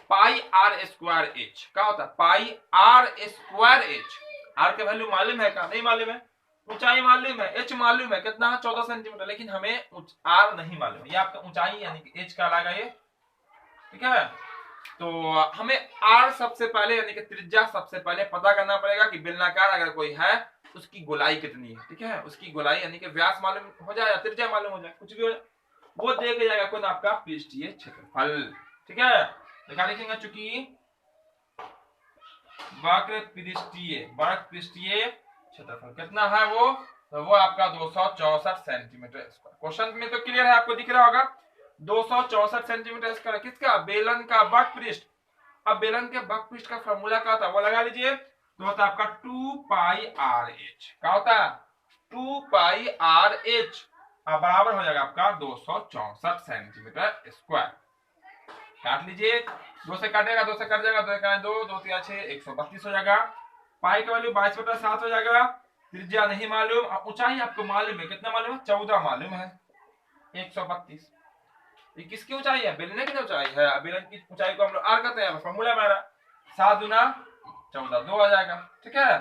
पाई आर स्क्वायर एच। क्या होता है, pi r square H. Are के वैल्यू मालूम है, क्या नहीं मालूम है, ऊंचाई मालूम है, एच मालूम है कितना है 14 सेंटीमीटर, लेकिन हमें आर नहीं मालूम है। ये आपका ऊंचाई यानी कि एच का लगा ये, ठीक है। तो हमें आर सबसे पहले यानी कि त्रिज्या सबसे पहले पता करना पड़ेगा कि बेलनाकार अगर कोई है उसकी गोलाई कितनी है, ठीक है। उसकी गोलाई यानी कि व्यास मालूम हो जाए या त्रिज्या मालूम हो जाए, कुछ भी हो जाए, वो देख जाएगा कौन आपका पृष्ठीय क्षेत्रफल, ठीक है। लिखा लिखेंगे चूंकि वक्र पृष्ठीय क्षेत्रफल कितना है वो, तो वो आपका 264 सेंटीमीटर स्क्वायर। क्वेश्चन में तो क्लियर है, आपको दिख रहा होगा 264 सेंटीमीटर स्क्वायर किसका, बेलन का वक्र पृष्ठ। अब बेलन के वक्र पृष्ठ का फॉर्मूला क्या होता है वो लगा लीजिए, तो होता है आपका 2 पाई आर एच। क्या होता है 2 पाई आर एच, बराबर हो जाएगा आपका 264 सेंटीमीटर स्क्वायर। काट लीजिए, 2 से काटेगा 2 से कट जाएगा, 2 का 2, 2 3 6 132 हो जाएगा। पाई का वैल्यू 22/7 हो जाएगा। त्रिज्या नहीं मालूम, ऊंचाई आपको मालूम है, कितना मालूम है 14 मालूम है, 132। ये किसकी ऊंचाई है, बेलन की ऊंचाई है। बेलन की ऊंचाई को हम लोग आर कहते हैं, फॉर्मूला हमारा 7 गुना 14 2 आ जाएगा, ठीक है।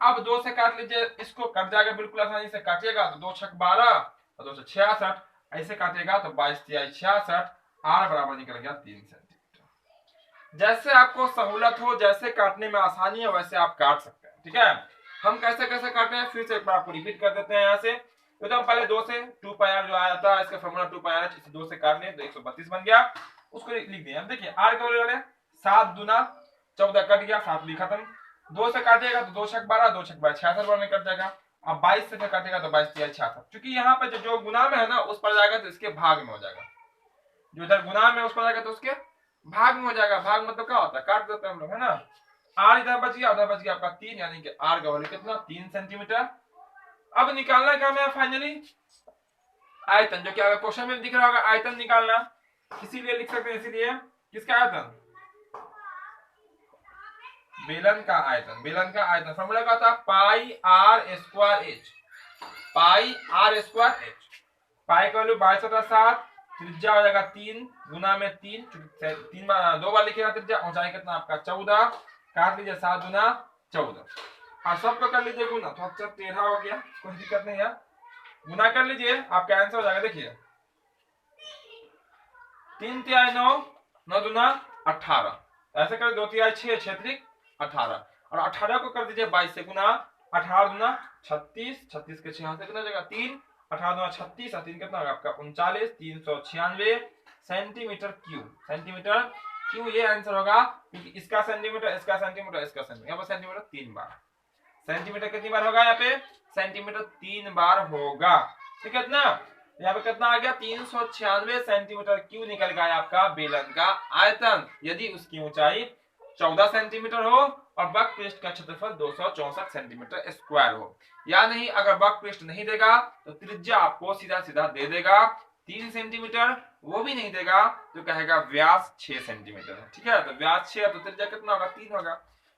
अब 2 से काट लीजिए, इसको कट जाएगा बिल्कुल आसानी से, काटिएगा तो 2 6 12 और 2 से 66, ऐसे काटेगा तो 22 3 66, आर बराबर निकल गया 3 सेंटीमीटर। जैसे आपको सहूलत हो, जैसे काटने में आसानी है वैसे आप काट सकते हैं, ठीक है। हम कैसे कैसे काटते हैं फिर से एक बार आपको रिपीट कर देते हैं। यहाँ से तो हम पहले 2 से 2 पाई आर जो आया था, इसका फॉर्मूला 2 पाई आर, इसे 2 से काट लें तो 132 बन गया, उसको लिख दिया। अब देखिए आर का वैल्यू 7 गुना 14 कट गया, 7 लिखा था। 2 से काटिएगा तो 2 6 12, 2 6 12 66 बार में कट जाएगा। अब 22 से काटेगा तो 22 3 66, क्योंकि यहाँ पे जो गुना में है ना उस पर जाएगा तो इसके भाग में हो जाएगा, जो इधर गुना में उस पर जाएगा तो उसके भाग में हो जाएगा। भाग मतलब क्या होता है, काट देते हैं हम लोग, है ना। आर इधर बच गया, उधर बच गया आपका 3, यानी कि आर का वैल्यू कितना 3 सेंटीमीटर। अब निकालना क्या है फाइनली आयतन, जो कि अगर क्वेश्चन में दिख रहा होगा आयतन निकालना, इसीलिए लिख सकते हैं, इसीलिए किसका आयतन, बेलन का आयतन। बेलन का आयतन फॉर्मूला क्या होता है, pi r square h, pi r square h. Pi का वैल्यू 22/7, त्रिज्या हो जाएगा 3 गुना में 3, 3 बार 2 बार लिखेगा त्रिज्या, ऊंचाई कितना आपका 14, काट लीजिए 7 गुना 14, और सबको कर लीजिए गुना, तो अक्षर टेढ़ा हो गया, कोई दिक्कत नहीं है, गुना कर लीजिए आपका आंसर हो जाएगा। देखिए 3 तिहाई 9, 9 दूना 18, ऐसे कर 2 तिहाई 6, 6 त्रिक 18, और 18 को कर दीजिए 22 से गुना, 18 दूना 36, 36 के 6 से कितना हो जाएगा 3, 18 दूना 36 और 3 कितना होगा आपका 39, 396 सेंटीमीटर क्यूब। सेंटीमीटर क्यूब ये आंसर होगा, क्योंकि इसका सेंटीमीटर, इसका सेंटीमीटर, इसका सेंटीमीटर, यहाँ पर सेंटीमीटर 3 बार, सेंटीमीटर कितनी बार होगा, यहाँ पे सेंटीमीटर 3 बार होगा, ठीक है ना। यहाँ पे कितना आ गया 396 सेंटीमीटर क्यूब निकल गया आपका बेलन का आयतन, यदि उसकी ऊंचाई 14 सेंटीमीटर हो और वक्र पृष्ठ का क्षेत्रफल 264 सेंटीमीटर स्क्वायर हो। या नहीं, अगर वक्र पृष्ठ नहीं देगा तो त्रिज्या आपको सीधा सीधा दे देगा 3 सेंटीमीटर, वो भी नहीं देगा तो कहेगा व्यास 6 सेंटीमीटर है, ठीक है। तो व्यास 6 तो त्रिज्या कितना होगा 3 होगा,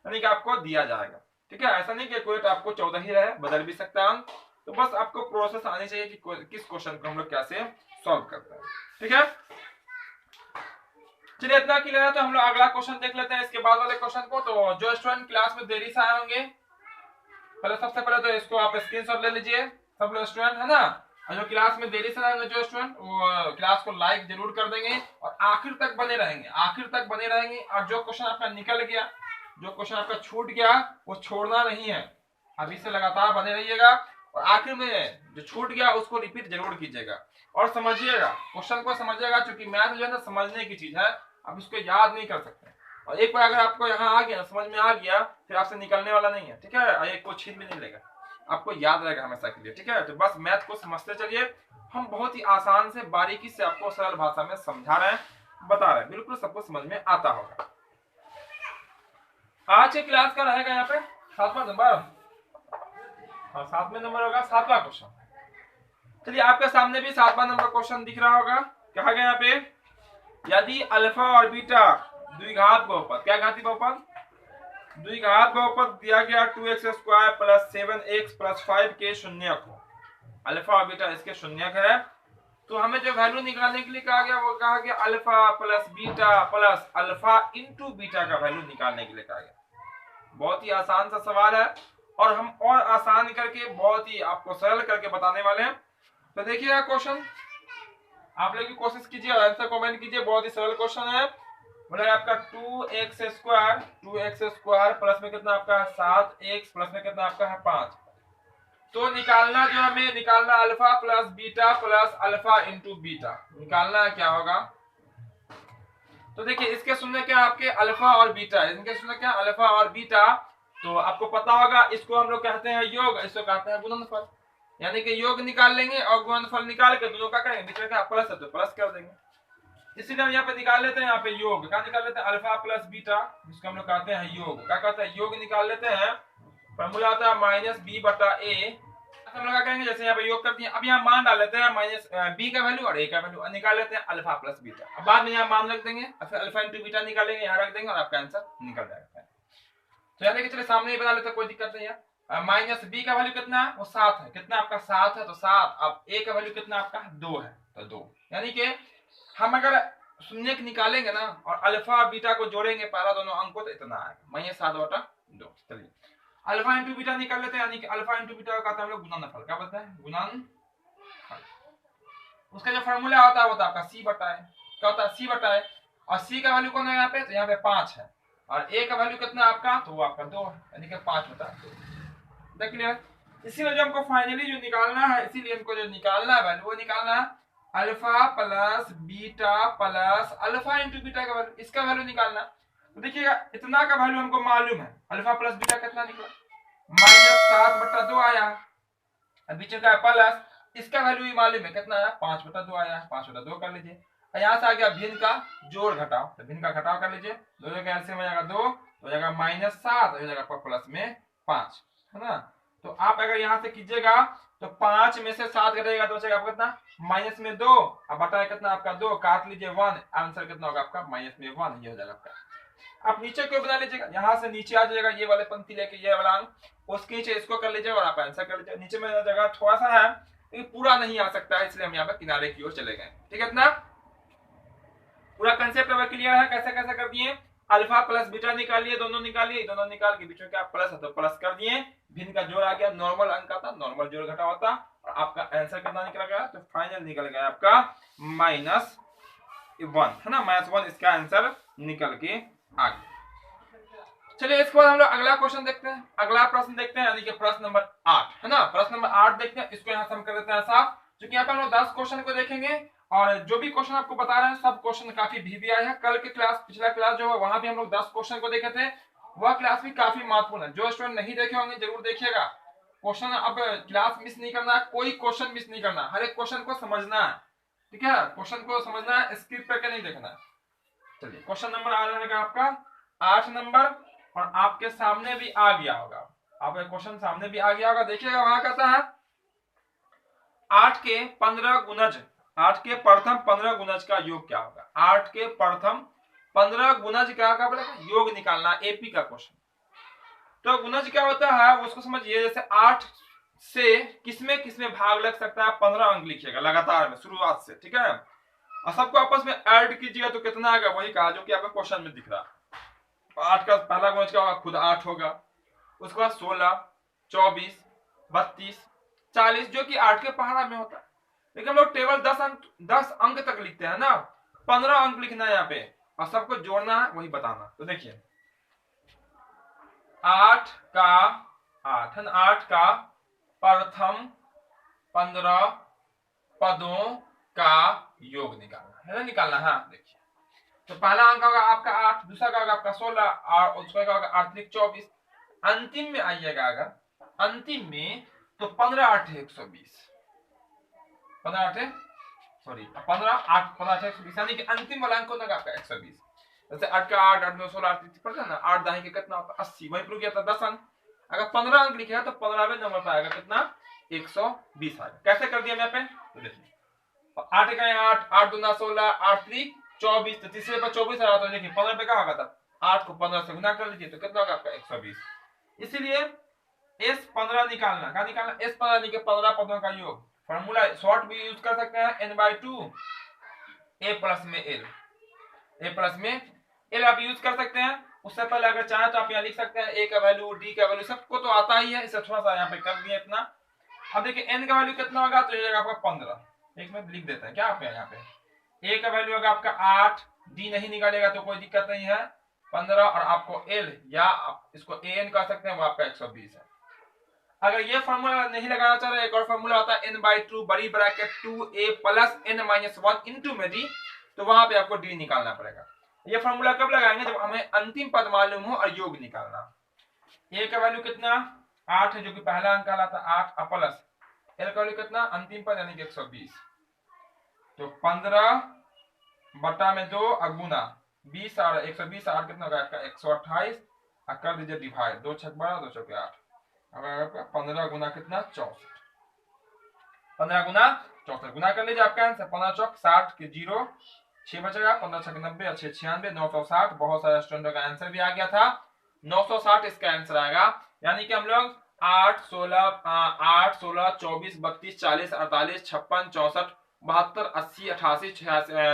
यानी कि आपको दिया जाएगा, ठीक है। ऐसा नहीं कि कोई तो आपको 14 ही रहे, बदल भी सकता है अंक, तो बस आपको प्रोसेस आनी चाहिए कि किस क्वेश्चन को हम लोग कैसे सॉल्व करते हैं, ठीक है। चलिए इतना क्लियर है, तो हम लोग अगला क्वेश्चन देख लेते हैं इसके बाद वाले क्वेश्चन को। तो जो स्टूडेंट क्लास में देरी से आए होंगे, पहले सबसे पहले तो इसको आप स्क्रीनशॉट ले लीजिए, सब लोग स्टूडेंट है ना, और जो क्लास में देरी से आएंगे जो स्टूडेंट, वो क्लास को लाइक जरूर कर देंगे और आखिर तक बने रहेंगे, आखिर तक बने रहेंगे। और जो क्वेश्चन आपका निकल गया, जो क्वेश्चन आपका छूट गया, वो छोड़ना नहीं है, अभी से लगातार बने रहिएगा और आखिर में जो छूट गया उसको रिपीट जरूर कीजिएगा और समझिएगा, क्वेश्चन को समझिएगा, क्योंकि मैथ जो है ना समझने की चीज है, आप इसको याद नहीं कर सकते। और एक बार अगर आपको यहाँ आ गया, समझ में आ गया, फिर आपसे निकलने वाला नहीं है, ठीक है, और एक को छीन भी नहीं लेगा, आपको याद रहेगा हमेशा के लिए, ठीक है। तो बस मैथ को समझते चलिए, हम बहुत ही आसान से बारीकी से आपको सरल भाषा में समझा रहे हैं, बता रहे हैं, बिल्कुल सबको समझ में आता होगा। आज के क्लास का रहेगा यहाँ पे 7वां नंबर, और 7वें नंबर होगा 7वां क्वेश्चन। चलिए आपके सामने भी 7वां नंबर क्वेश्चन दिख रहा होगा। कहा गया यहाँ पे, यदि अल्फा और बीटा द्विघात बहुपद, क्या घाती बहुपद, द्विघात बहुपद दिया गया 2x² प्लस 7x प्लस 5 के शून्यक हो, अल्फा और बीटा इसके शून्यक है, तो हमें जो वैल्यू निकालने के लिए कहा गया वो कहा गया alpha plus beta plus alpha into beta का वैल्यू निकालने के लिए कहा गया। बहुत ही आसान सा सवाल है और हम और आसान करके बहुत ही आपको सरल करके बताने वाले हैं। तो देखिएगा क्वेश्चन, आप लोग भी कोशिश कीजिए और आंसर कमेंट कीजिए, बहुत ही सरल क्वेश्चन है। बोला आपका 2x² प्लस में कितना आपका 7x प्लस में कितना आपका है 5। तो निकालना जो हमें निकालना alpha plus beta plus alpha into beta, निकालना क्या होगा। तो देखिए इसके सुनने क्या आपके अल्फा और बीटा, इनके सुनने क्या अल्फा और बीटा, तो आपको पता होगा इसको हम लोग कहते हैं योग, इसको कहते हैं गुणनफल, यानी कि योग निकाल लेंगे और गुणनफल निकाल के दोनों का करेंगे, बीच में क्या प्लस है तो प्लस कर देंगे, इसीलिए हम यहाँ पे निकाल लेते हैं, यहाँ पे योग क्या निकाल लेते हैं अल्फा प्लस बीटा, जिसको हम लोग कहते हैं योग, क्या कहते हैं योग निकाल लेते हैं। फॉर्मूला आता है माइनस बी बटा ए, हम लोग क्या करेंगे जैसे यहाँ पे योग कर दिए, अब यहाँ मान डाल लेते हैं माइनस बी का वैल्यू और ए का वैल्यू, निकाल लेते हैं अल्फा प्लस बीटा, अब बाद में यहाँ मान रख देंगे, फिर अल्फा इंटू बीटा निकालेंगे, यहाँ रख देंगे और आपका आंसर निकल जाएगा। तो यहाँ देखिए चलिए सामने ही बना लेते हैं, कोई दिक्कत नहीं है। माइनस बी का वैल्यू कितना है, वो 7 है, कितना आपका 7 है तो 7, अब ए का वैल्यू कितना आपका 2 है तो 2, यानी कि हम अगर शून्य निकालेंगे ना और अल्फा बीटा को जोड़ेंगे पहला दोनों अंक को, तो इतना आएगा माइनस 7/2। चलिए अल्फा इंटू बीटा निकाल लेते हैं, यानी कि अल्फा इंटू बीटा का हम लोग गुणनफल, क्या बोलते हैं गुणनफल, उसका जो फार्मूला होता है वो आपका सी बटा है, क्या होता है सी बटा है, और सी का वैल्यू कौन है यहाँ पे, तो यहाँ पे 5 है, और ए का वैल्यू कितना आपका, तो वो आपका 2 है, यानी कि 5/2। देख लिया, इसीलिए जो हमको फाइनली जो निकालना है, इसीलिए हमको जो निकालना है वैल्यू, वो निकालना है alpha plus beta plus alpha into beta का वैल्यू, इसका वैल्यू निकालना। तो देखिएगा इतना का वैल्यू हमको मालूम है, अल्फा प्लस बीटा कितना निकला माइनस 7/2 आया, बीच का प्लस, इसका वैल्यू भी मालूम है कितना आया 5/2 आया, 5/2 कर लीजिए, यहाँ से आ गया भिन्न का जोड़ घटाव, तो भिन्न का घटाव कर लीजिए, दो जगह एलसीएम हो जाएगा 2, तो हो जाएगा -7 हो जाएगा प्लस में 5, है ना। तो आप अगर यहाँ से कीजिएगा तो 5 में से 7 घटेगा तो बचेगा आपका कितना माइनस में 2, अब बटा कितना आपका 2, काट लीजिए 1, आंसर कितना होगा आपका माइनस में 1, ये हो जाएगा आपका। आप नीचे क्यों बना लीजिएगा, यहाँ से नीचे आ जाएगा ये वाले पंक्ति लेके ये वाला अंक, उसके नीचे इसको कर लीजिएगा और आप आंसर कर लीजिएगा। नीचे में जगह थोड़ा सा है लेकिन पूरा नहीं आ सकता है, इसलिए हम यहाँ पे किनारे की ओर चले गए, ठीक है। इतना पूरा कंसेप्ट अब क्लियर है, कैसे कैसे कर दिए, अल्फा प्लस बीटा निकालिए, दोनों निकालिए, दोनों निकाल के बीच में क्या प्लस है तो प्लस कर दिए, भिन्न का जोड़ आ गया, नॉर्मल अंक आता, नॉर्मल जोड़ घटा होता, और आपका आंसर कितना निकल गया, तो फाइनल निकल गया आपका -1, है ना, -1 इसका आंसर निकल के आ गया। चलिए इसके बाद हम लोग अगला क्वेश्चन देखते हैं, अगला प्रश्न देखते हैं, यानी कि प्रश्न नंबर 8, है ना, प्रश्न नंबर 8 देखते हैं, इसको यहाँ से हम कर देते हैं साफ, क्योंकि यहाँ पे हम लोग 10 क्वेश्चन को देखेंगे और जो भी क्वेश्चन आपको बता रहे हैं सब क्वेश्चन काफी VVI है। कल के क्लास, पिछला क्लास जो है वहां भी हम लोग 10 क्वेश्चन को देखे थे, वह क्लास भी काफी महत्वपूर्ण है, जो स्टूडेंट नहीं देखे होंगे जरूर देखिएगा, क्वेश्चन अब क्लास मिस नहीं करना है, कोई क्वेश्चन मिस नहीं करना, हर एक क्वेश्चन को समझना है, ठीक है, क्वेश्चन को समझना है, स्किप करके नहीं देखना है। चलिए क्वेश्चन नंबर आ रहेगा आपका 8 नंबर, और आपके सामने भी आ गया होगा, आपका क्वेश्चन सामने भी आ गया होगा, देखिएगा वहां कहता है 8 के 15 गुणज, 8 के प्रथम 15 गुणज का योग क्या होगा, 8 के प्रथम 15 गुणज का बोलेगा योग निकालना, एपी का क्वेश्चन। तो गुणज क्या होता है उसको समझिए, जैसे 8 से किसमें भाग लग सकता है, 15 अंक लिखिएगा लगातार में शुरुआत से, ठीक है, और सबको आपस में ऐड कीजिएगा तो कितना आएगा, वही कहा जो कि आपको क्वेश्चन में दिख रहा है। 8 का पहला गुणज क्या होगा, खुद 8 होगा, उसके बाद 16, 24, 32, 40 जो कि 8 के पहाड़ा में होता है, लेकिन हम लोग टेबल 10 अंक तक लिखते हैं ना, 15 अंक लिखना है यहाँ पे और सबको जोड़ना है, वही बताना। तो देखिए 8 का 8 का प्रथम 15 पदों का योग निकालना है ना, निकालना। हाँ देखिए, तो पहला अंक होगा आपका 8, दूसरा का होगा आपका 16 और उसका होगा 8 24। अंतिम में आइएगा अगर, अंतिम में तो 15 8 120, 15 8 सॉरी 15 8 15 120, यानी कि अंतिम वाला अंक होगा आपका 120। जैसे 8 का 8 8 9 16 8 पड़ता है ना, 8 दाही के कितना होता है 80, वही प्रूव किया था 10 अंक। अगर 15 अंक लिखेगा तो 15वें नंबर पर आएगा कितना 120 आएगा। कैसे कर दिया मैं पे, तो देखिए 8 का 8 8 दूना 16 8 3 24, तो तीसरे पर 24 आ रहा, तो देखिए 15 पे क्या होगा था, 8 को 15 से गुना कर लीजिए तो कितना होगा आपका 120। इसीलिए S15 निकालना, क्या निकालना, S15 यानी कि 15 पदों का योग। फॉर्मूला शॉर्ट भी यूज कर सकते हैं, n/2 a प्लस में l, a प्लस में l आप यूज कर सकते हैं। उससे पहले अगर चाहे तो आप यहाँ लिख सकते हैं a का वैल्यू d का वैल्यू, सबको तो आता ही है, इसे थोड़ा सा यहाँ पे कर दिया इतना। अब देखिए n का वैल्यू कितना होगा, तो ये आपका 15, एक मिनट लिख देते हैं क्या आप यहाँ पे। a का वैल्यू होगा आपका 8, d नहीं निकालेगा तो कोई दिक्कत नहीं है 15, और आपको l या आप इसको an कह सकते हैं, वो आपका 120 है। अगर ये फार्मूला नहीं लगाना चाह रहे, एक और फार्मूला होता है n/2 बड़ी bracket 2a plus n-1 into में d, तो वहां पे आपको d निकालना पड़ेगा। ये फार्मूला कब लगाएंगे, जब हमें अंतिम पद मालूम हो और योग निकालना। a का वैल्यू कितना 8 है, जो कि पहला अंक कहलाता है 8 प्लस l का वैल्यू कितना अंतिम पद यानी कि 120, तो 15 बटा में 2 गुना 20 और 120 8 कितना होगा आपका 128, कर दीजिए डिवाइड, 2 छक 12 2 चौके 8, अब आपका 15 गुना कितना 64, 15 गुना 64 गुना कर लीजिए, आपका आंसर 15 चौक 60 के 0 6 बचेगा, 15 छक 90 और 6 96 960। बहुत सारे स्टूडेंटों का आंसर भी आ गया था 960 इसका आंसर आएगा। यानी कि हम लोग 8 16 8 16 24 32 40 48 56 64 72 80 88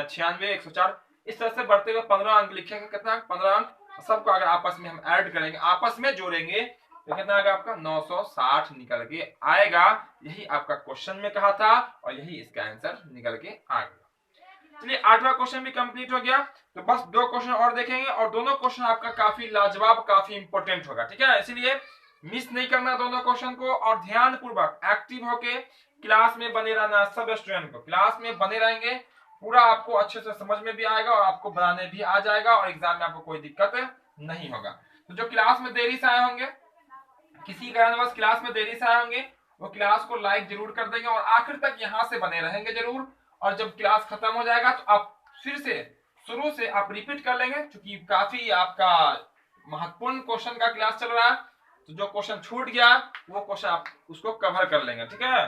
96 104, इस तरह से बढ़ते हुए 15 अंक लिखेंगे। कितना 15 अंक, सबको अगर आपस में हम ऐड करेंगे, आपस में जोड़ेंगे, तो कितना आएगा आपका 960 निकल के आएगा। यही आपका क्वेश्चन में कहा था और यही इसका आंसर निकल के आ गया। चलिए 8वां क्वेश्चन भी कंप्लीट हो गया, तो बस 2 क्वेश्चन और देखेंगे और दोनों क्वेश्चन आपका काफी लाजवाब काफी इंपॉर्टेंट होगा, ठीक है। इसीलिए मिस नहीं करना दोनों क्वेश्चन को और ध्यान पूर्वक एक्टिव होके क्लास में बने रहना। सब स्टूडेंट को क्लास में बने रहेंगे, पूरा आपको अच्छे से समझ में भी आएगा और आपको बनाने भी आ जाएगा और एग्जाम में आपको कोई दिक्कत नहीं होगा। तो जो क्लास में देरी से आए होंगे, किसी कारणवश क्लास में देरी से आए होंगे, वो क्लास को लाइक जरूर कर देंगे और आखिर तक यहाँ से बने रहेंगे जरूर। और जब क्लास खत्म हो जाएगा तो आप फिर से शुरू से आप रिपीट कर लेंगे, क्योंकि काफी आपका महत्वपूर्ण क्वेश्चन का क्लास चल रहा है। तो जो क्वेश्चन छूट गया वो क्वेश्चन आप उसको कवर कर लेंगे, ठीक है।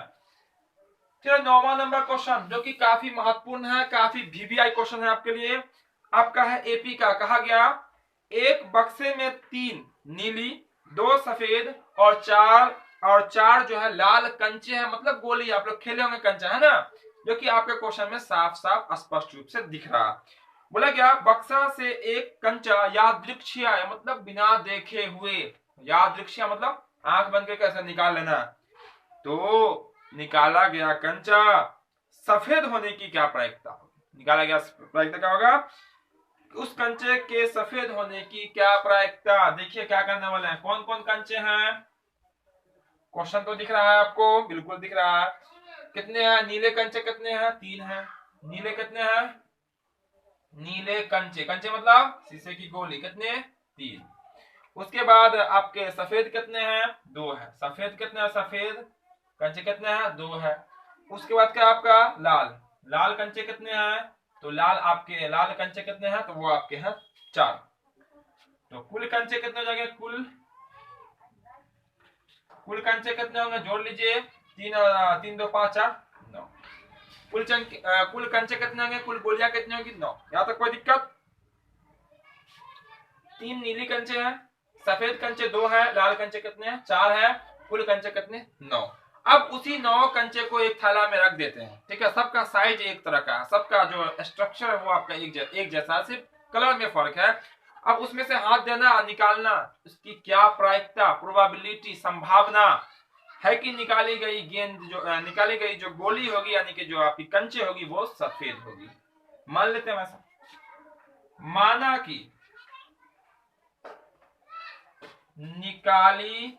चलिए 9वां नंबर क्वेश्चन जो कि काफी महत्वपूर्ण है, काफी वीवीआई क्वेश्चन है आपके लिए, आपका है एपी का। कहा गया एक बक्से में 3 नीली 2 सफेद और चार जो है लाल कंचे हैं, मतलब गोली, आप लोग खेले होंगे कंचा, है ना, जो कि आपके क्वेश्चन में साफ साफ स्पष्ट रूप से दिख रहा। बोला गया बक्सा से एक कंचा यादृच्छिया, मतलब बिना देखे हुए, यादृच्छिया मतलब आंख बंद के कैसे निकाल लेना, तो निकाला गया कंचा सफेद होने की क्या प्रायिकता, निकाला गया प्रायिकता क्या होगा, उस कंचे के सफेद होने की क्या प्रायिकता। देखिए क्या करने वाले हैं, कौन कौन कंचे हैं, क्वेश्चन तो दिख रहा है आपको, बिल्कुल दिख रहा है। कितने हैं नीले कंचे, कितने हैं 3 हैं। नीले कितने हैं, नीले कंचे, कंचे मतलब शीशे की गोली, कितने 3। उसके बाद आपके सफेद कितने हैं 2 है, सफेद कितने हैं, सफेद कंचे कितने हैं 2 है। उसके बाद क्या आपका लाल, लाल कंचे कितने हैं, तो लाल कंचे कितने हैं, तो वो आपके हैं 4। तो कुल कंचे कितने हो जाएंगे, कुल कंचे कितने होंगे, जोड़ लीजिए 3 2 5 4 9। कुल कंचे कितने होंगे, कुल गोलियां कितनी होंगी 9। यहाँ तक कोई दिक्कत। 3 नीली कंचे हैं, सफेद कंचे 2 है, लाल कंचे कितने हैं 4 है, कुल कंचे कितने 9। अब उसी 9 कंचे को एक थैला में रख देते हैं, ठीक है। सबका साइज एक तरह का है, सबका जो स्ट्रक्चर है वो आपका एक जैसा, सिर्फ कलर में फर्क है। अब उसमें से हाथ देना निकालना, उसकी क्या प्रायिकता, प्रोबेबिलिटी, संभावना है कि निकाली गई गेंद जो निकाली गई जो गोली होगी यानी कि जो आपकी कंचे होगी वो सफेद होगी। मान लेते हैं वैसा, माना कि निकाली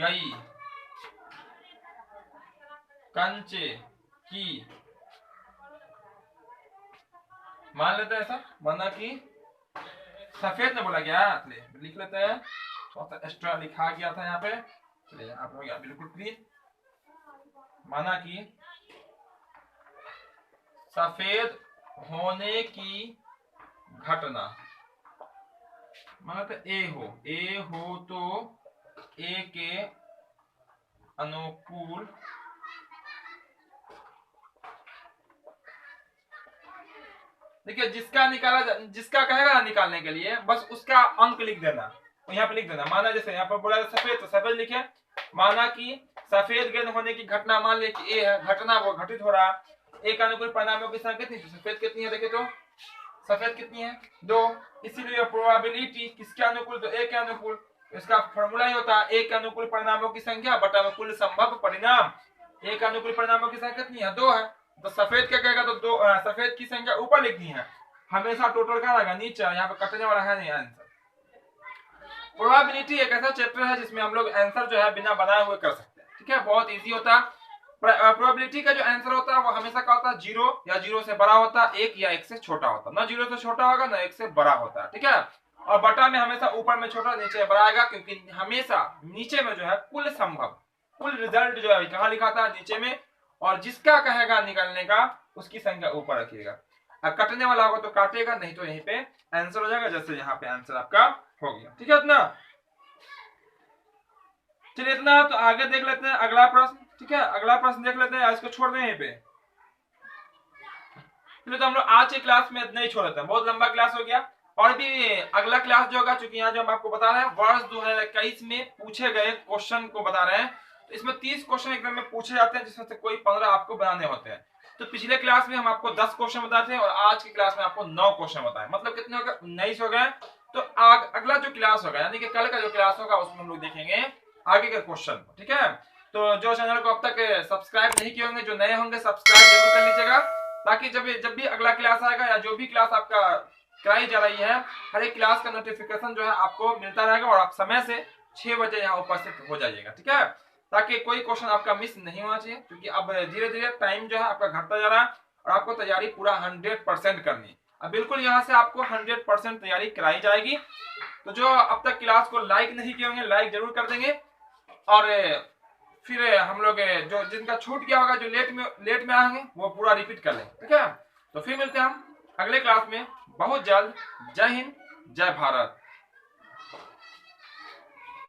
गई कंचे की, मान लेते हैं ऐसा, माना कि सफेद में बोला गया, लिख लेते हैं, थोड़ा सा एक्स्ट्रा लिखा गया था यहाँ पे, चलिए आप हो गया बिल्कुल क्लियर। माना कि सफेद होने की घटना, मतलब ए हो तो ए के अनुकूल देखिए, जिसका कहेगा ना निकालने के लिए बस उसका अंक लिख देना, यहाँ पे लिख देना। माना जैसे यहाँ पर बोला सफेद, तो सफेद लिखे। माना कि सफेद गेंद होने की घटना, मान ले कि ए है, घटना वो घटित हो रहा, एक अनुकूल परिणामों की संख्या कितनी, तो सफेद कितनी है, देखे तो सफेद कितनी है, 2। इसीलिए प्रोबेबिलिटी किसके अनुकूल, तो ए के अनुकूल। इसका फॉर्मूला ही होता है एक अनुकूल परिणामों की संख्या बटा में कुल संभव परिणाम। एक अनुकूल परिणामों की संख्या कितनी है, 2 है, तो सफेद क्या कहेगा, तो 2 सफेद की संख्या ऊपर लिखनी है, हमेशा टोटल क्या रहेगा नीचे, यहाँ पे कटने वाला है नहीं आंसर। प्रोबेबिलिटी एक ऐसा चैप्टर है जिसमें हम लोग आंसर जो है बिना बनाए हुए कर सकते हैं, ठीक है, बहुत इजी होता है। प्रोबेबिलिटी का जो आंसर होता है वो हमेशा क्या होता है, 0 या 0 से बड़ा होता है, 1 या 1 से छोटा होता है, ना 0 से छोटा होगा ना 1 से बड़ा होता है, ठीक है। और बटा में हमेशा ऊपर में छोटा नीचे बड़ा आएगा, क्योंकि हमेशा नीचे में जो है कुल संभव, कुल रिजल्ट जो है कहाँ लिखा था, नीचे में, और जिसका कहेगा निकालने का उसकी संख्या ऊपर रखिएगा। कटने वाला होगा तो काटेगा, नहीं तो यहीं पे आंसर हो जाएगा, जैसे यहाँ पे आंसर आपका हो गया, ठीक है। इतना चलिए, इतना तो आगे देख लेते हैं अगला प्रश्न, ठीक है, अगला प्रश्न देख लेते हैं, इसको छोड़ दें यहीं पे। चलिए, तो हम लोग आज के क्लास में नहीं छोड़ देते हैं, बहुत लंबा क्लास हो गया, और भी अगला क्लास जो होगा, चूंकि यहाँ जो हम आपको बता रहे हैं वर्ष 2021 में पूछे गए क्वेश्चन को बता रहे हैं, तो इसमें 30 क्वेश्चन एग्जाम में पूछे जाते हैं, जिसमें से कोई 15 आपको बनाने होते हैं। तो पिछले क्लास में हम आपको 10 क्वेश्चन बताते हैं और आज की क्लास में आपको 9 क्वेश्चन बताए, मतलब कितने हो गए, 19 हो गए। तो अगला जो क्लास होगा यानी कि कल का जो क्लास होगा उसमें हम लोग देखेंगे आगे के क्वेश्चन, ठीक है। तो जो चैनल को अब तक सब्सक्राइब नहीं किए होंगे, जो नए होंगे सब्सक्राइब जरूर कर लीजिएगा, ताकि जब भी अगला क्लास आएगा या जो भी क्लास आपका कराई जा रही है, हर एक क्लास का नोटिफिकेशन जो है आपको मिलता रहेगा और आप समय से 6 बजे यहाँ उपस्थित हो जाइएगा, ठीक है, ताकि कोई क्वेश्चन आपका मिस नहीं होना चाहिए, क्योंकि अब धीरे धीरे टाइम जो है आपका घटता जा रहा है और आपको तैयारी पूरा 100% करनी है। अब बिल्कुल यहाँ से आपको 100% तैयारी कराई जाएगी। तो जो अब तक क्लास को लाइक नहीं किए होंगे लाइक जरूर कर देंगे, और फिर हम लोग जो जिनका छूट गया होगा, जो लेट में आएंगे वो पूरा रिपीट कर लेंगे, ठीक है। तो फिर मिलते हैं हम अगले क्लास में बहुत जल्द। जय हिंद, जय भारत।